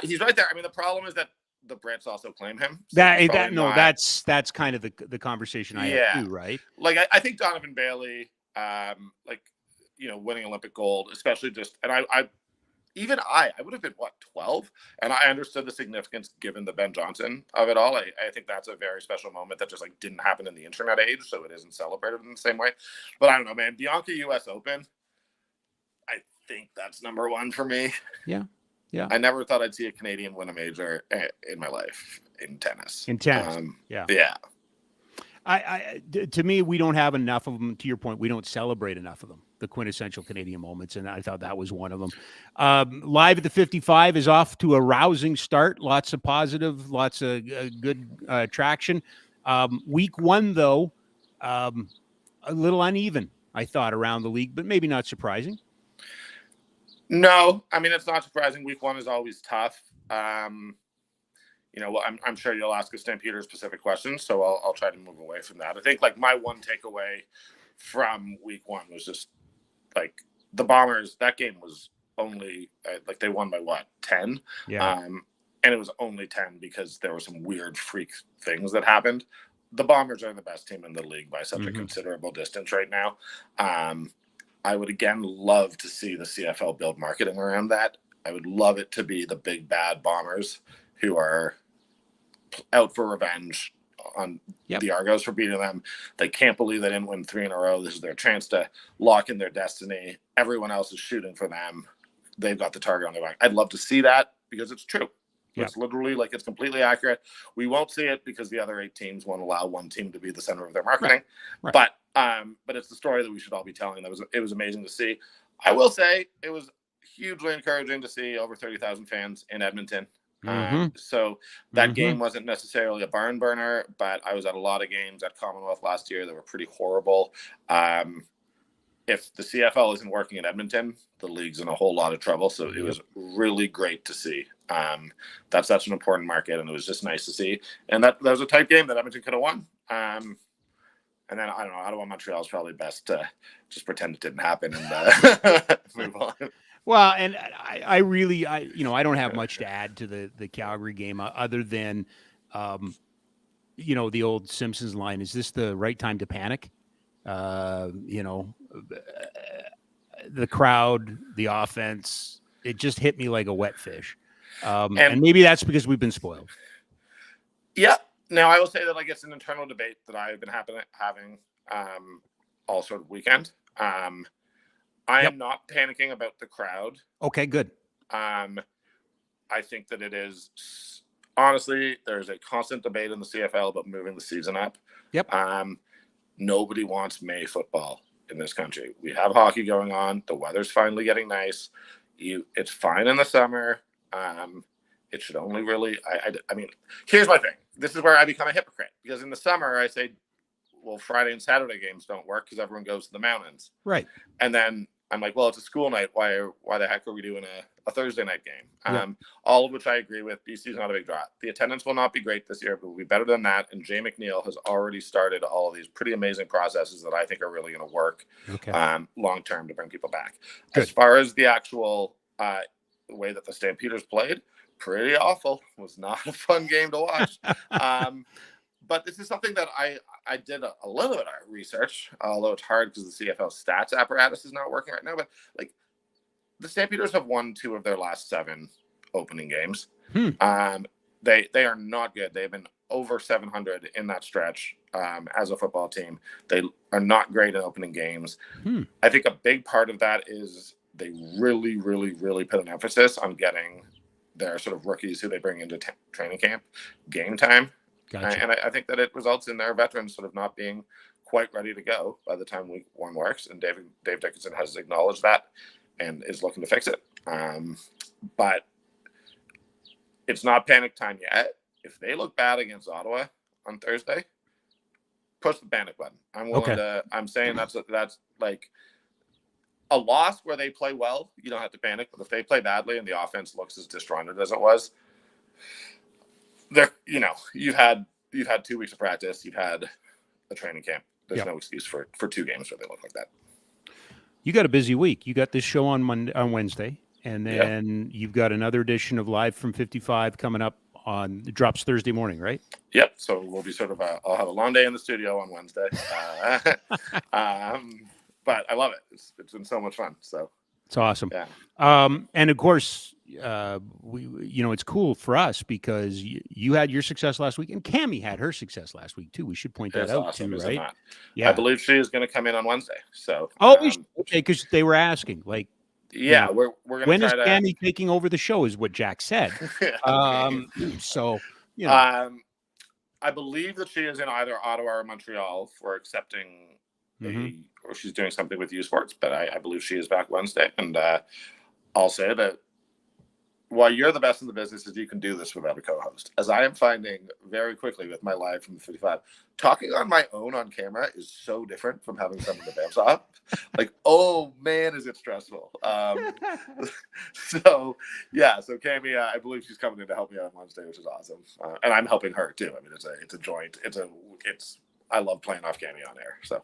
He's right there. I mean, the problem is that the Brits also claim him. So that's kind of the conversation I have too, right? Like, I think Donovan Bailey, like, you know, winning Olympic gold, especially and I would have been 12, and I understood the significance given the Ben Johnson of it all. I think that's a very special moment that just, like, didn't happen in the internet age, so it isn't celebrated in the same way. But I don't know, man. Bianca US Open, I think that's number one for me. Yeah. I never thought I'd see a Canadian win a major in my life in tennis. Yeah. To me, we don't have enough of them. To your point, we don't celebrate enough of them, the quintessential Canadian moments, and I thought that was one of them. Live at the 55 is off to a rousing start. Lots of positive, lots of good traction. Week one, though, a little uneven, I thought, around the league, but maybe not surprising. No, I mean, it's not surprising. Week one is always tough. You know, I'm sure you'll ask a Stampeder specific questions, so I'll try to move away from that. I think, like, my one takeaway from week one was just like the Bombers. That game was only like they won by what, 10? Yeah. And it was only 10 because there were some weird freak things that happened. The Bombers are the best team in the league by such a considerable distance right now. I would again love to see the CFL build marketing around that. I would love it to be the big bad Bombers who are out for revenge on the Argos for beating them. They can't believe they didn't win 3 in a row. This is their chance to lock in their destiny. Everyone else is shooting for them. They've got the target on their back. I'd love to see that because it's true. It's literally like it's completely accurate. We won't see it because the other 8 teams won't allow one team to be the center of their marketing. Right. But it's the story that we should all be telling. It was amazing to see. I will say it was hugely encouraging to see over 30,000 fans in Edmonton. So that game wasn't necessarily a barn burner, but I was at a lot of games at Commonwealth last year that were pretty horrible. If the CFL isn't working in Edmonton, the league's in a whole lot of trouble. So it was really great to see. That's such an important market, and it was just nice to see. And that was a tight game that Edmonton could have won. And then, I don't know, Ottawa Montreal is probably best to just pretend it didn't happen and move on. Well, and I really, I don't have much to add to the Calgary game other than, the old Simpsons line, is this the right time to panic? The crowd, the offense, it just hit me like a wet fish. And maybe that's because we've been spoiled. Yeah. Now, I will say that like it's an internal debate that I've been having all sort of weekend. I am not panicking about the crowd. Okay, good. I think that it is, honestly, there's a constant debate in the CFL about moving the season up. Yep. Nobody wants May football in this country. We have hockey going on. The weather's finally getting nice. It's fine in the summer. It should only really, I mean, here's my thing. This is where I become a hypocrite because in the summer I say, well, Friday and Saturday games don't work because everyone goes to the mountains. Right. And then I'm like, well, it's a school night. Why the heck are we doing a Thursday night game? All of which I agree with. BC's not a big draw. The attendance will not be great this year, but will be better than that. And Jay McNeil has already started all of these pretty amazing processes that I think are really going to work long term to bring people back. Good. As far as the actual way that the Stampeders played, pretty awful. It was not a fun game to watch. But this is something that I did a little bit of research, although it's hard because the CFL stats apparatus is not working right now. But like the Stampeders have won 2 of their last 7 opening games. They are not good. They've been over 700 in that stretch as a football team. They are not great at opening games. I think a big part of that is they really, really, really put an emphasis on getting their sort of rookies who they bring into training camp game time. Gotcha. And I think that it results in their veterans sort of not being quite ready to go by the time week 1 works. And Dave Dickinson has acknowledged that and is looking to fix it. But it's not panic time yet. If they look bad against Ottawa on Thursday, push the panic button. I'm willing to. I'm saying that's like a loss where they play well. You don't have to panic. But if they play badly and the offense looks as disjointed as it was, you've had 2 weeks of practice. You've had a training camp. There's no excuse for 2 games where they look like that. You got a busy week. You got this show on Wednesday, and then you've got another edition of Live from 55 coming up it drops Thursday morning, right? Yep. So we'll be sort of I'll have a long day in the studio on Wednesday. But I love it. It's been so much fun. So it's awesome. Yeah. And of course, it's cool for us because you had your success last week, and Cammie had her success last week too. We should point that out awesome, too, right? That? Yeah, I believe she is going to come in on Wednesday. So okay, because they were asking, like, yeah, we're going to. When is Cammie taking over the show? Is what Jack said. So I believe that she is in either Ottawa or Montreal for accepting or she's doing something with U Sports, but I believe she is back Wednesday. And I'll say that while you're the best in the business, is you can do this without a co-host. As I am finding very quickly with my Live from the 55, talking on my own on camera is so different from having someone to bounce off. Like, oh man, is it stressful. So Cammie, I believe she's coming in to help me out on Wednesday, which is awesome. And I'm helping her too. I mean, it's a joint. I love playing off Cammie on air. So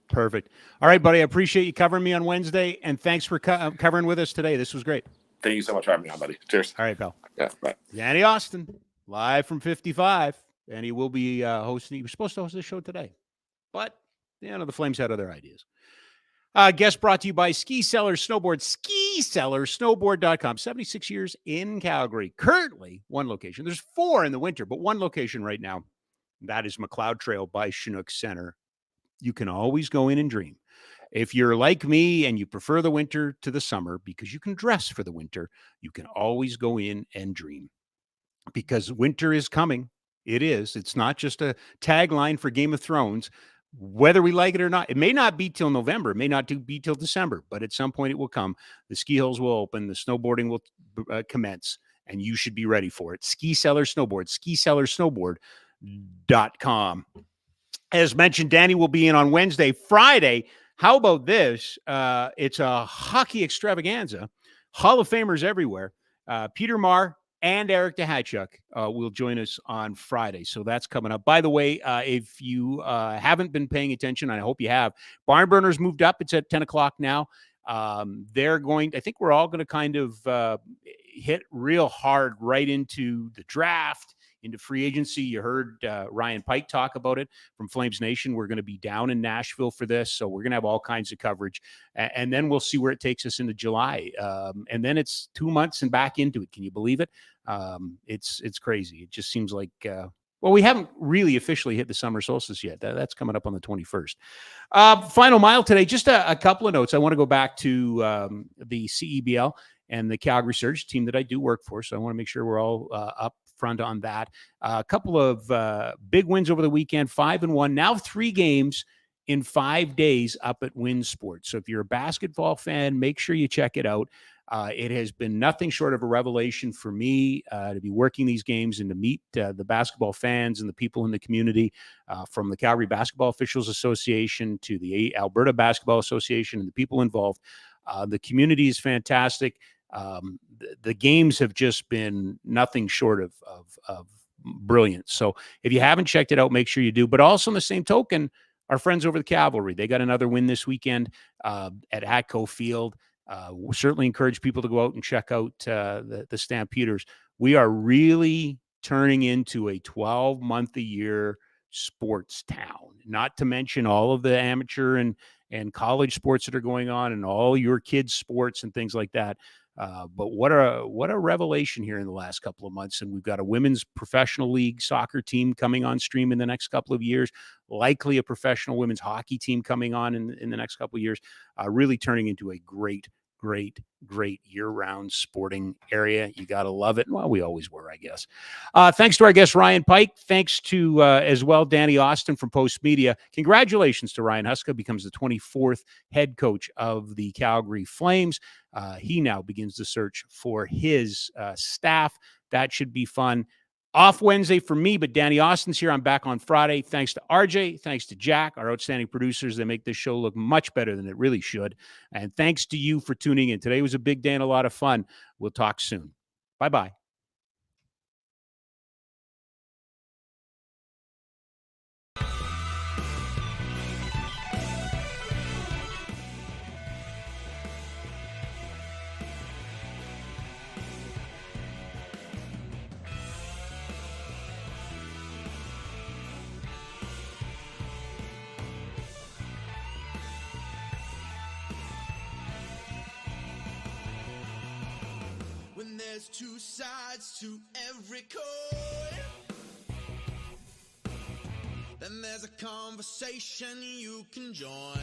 Perfect. All right, buddy. I appreciate you covering me on Wednesday, and thanks for covering with us today. This was great. Thank you so much for having me on, buddy. Cheers. All right, pal. Yeah, bye. Danny Austin, live from 55, and he will be hosting. He was supposed to host the show today, but the Flames had other ideas. Guest brought to you by Ski Cellar Snowboard, SkiCellarSnowboard.com. 76 years in Calgary. Currently, one location. There's 4 in the winter, but one location right now. That is McLeod Trail by Chinook Center. You can always go in and dream. If you're like me and you prefer the winter to the summer because you can dress for the winter, you can always go in and dream. Because winter is coming. It is. It's not just a tagline for Game of Thrones. Whether we like it or not, it may not be till November, it may not be till December, but at some point it will come. The ski hills will open, the snowboarding will commence, and you should be ready for it. Ski Cellar Snowboard, SkiCellarSnowboard.com. As mentioned, Danny will be in on Wednesday. Friday, how about this? It's a hockey extravaganza. Hall of Famers everywhere. Peter Marr and Eric Dehachuk will join us on Friday. So that's coming up. By the way, if you haven't been paying attention, and I hope you have, Barn Burners moved up. It's at 10 o'clock now. They're going, I think we're all going to kind of hit real hard right into the draft, into free agency. You heard Ryan Pike talk about it from FlamesNation. We're going to be down in Nashville for this, so we're going to have all kinds of coverage, and then we'll see where it takes us into July. And then it's 2 months and back into it. Can you believe it? It's crazy. It just seems like we haven't really officially hit the summer solstice yet. That's coming up on the 21st. Final mile today. Just a couple of notes. I want to go back to the CEBL and the Calgary Surge team that I do work for. So I want to make sure we're all up front on that. A couple of big wins over the weekend, 5-1, now 3 games in 5 days up at Win Sports. So if you're a basketball fan, make sure you check it out. It has been nothing short of a revelation for me to be working these games and to meet the basketball fans and the people in the community, from the Calgary Basketball Officials Association to the Alberta Basketball Association and the people involved. The community is fantastic. The games have just been nothing short of brilliant. So if you haven't checked it out, make sure you do. But also on the same token, our friends over the Cavalry, they got another win this weekend at Atco Field. We certainly encourage people to go out and check out the Stampeders. We are really turning into a 12-month-a-year sports town, not to mention all of the amateur and college sports that are going on and all your kids' sports and things like that. But what a revelation here in the last couple of months. And we've got a women's professional league soccer team coming on stream in the next couple of years, likely a professional women's hockey team coming on in the next couple of years, really turning into a great year-round sporting area. You got to love it. Well, we always were, I guess. Thanks to our guest, Ryan Pike. Thanks to, as well, Danny Austin from Post Media. Congratulations to Ryan Huska, becomes the 24th head coach of the Calgary Flames. He now begins the search for his staff. That should be fun. Off Wednesday for me, but Danny Austin's here. I'm back on Friday. Thanks to RJ. Thanks to Jack, our outstanding producers. They make this show look much better than it really should. And thanks to you for tuning in. Today was a big day and a lot of fun. We'll talk soon. Bye-bye. There's 2 sides to every coin. Then there's a conversation you can join.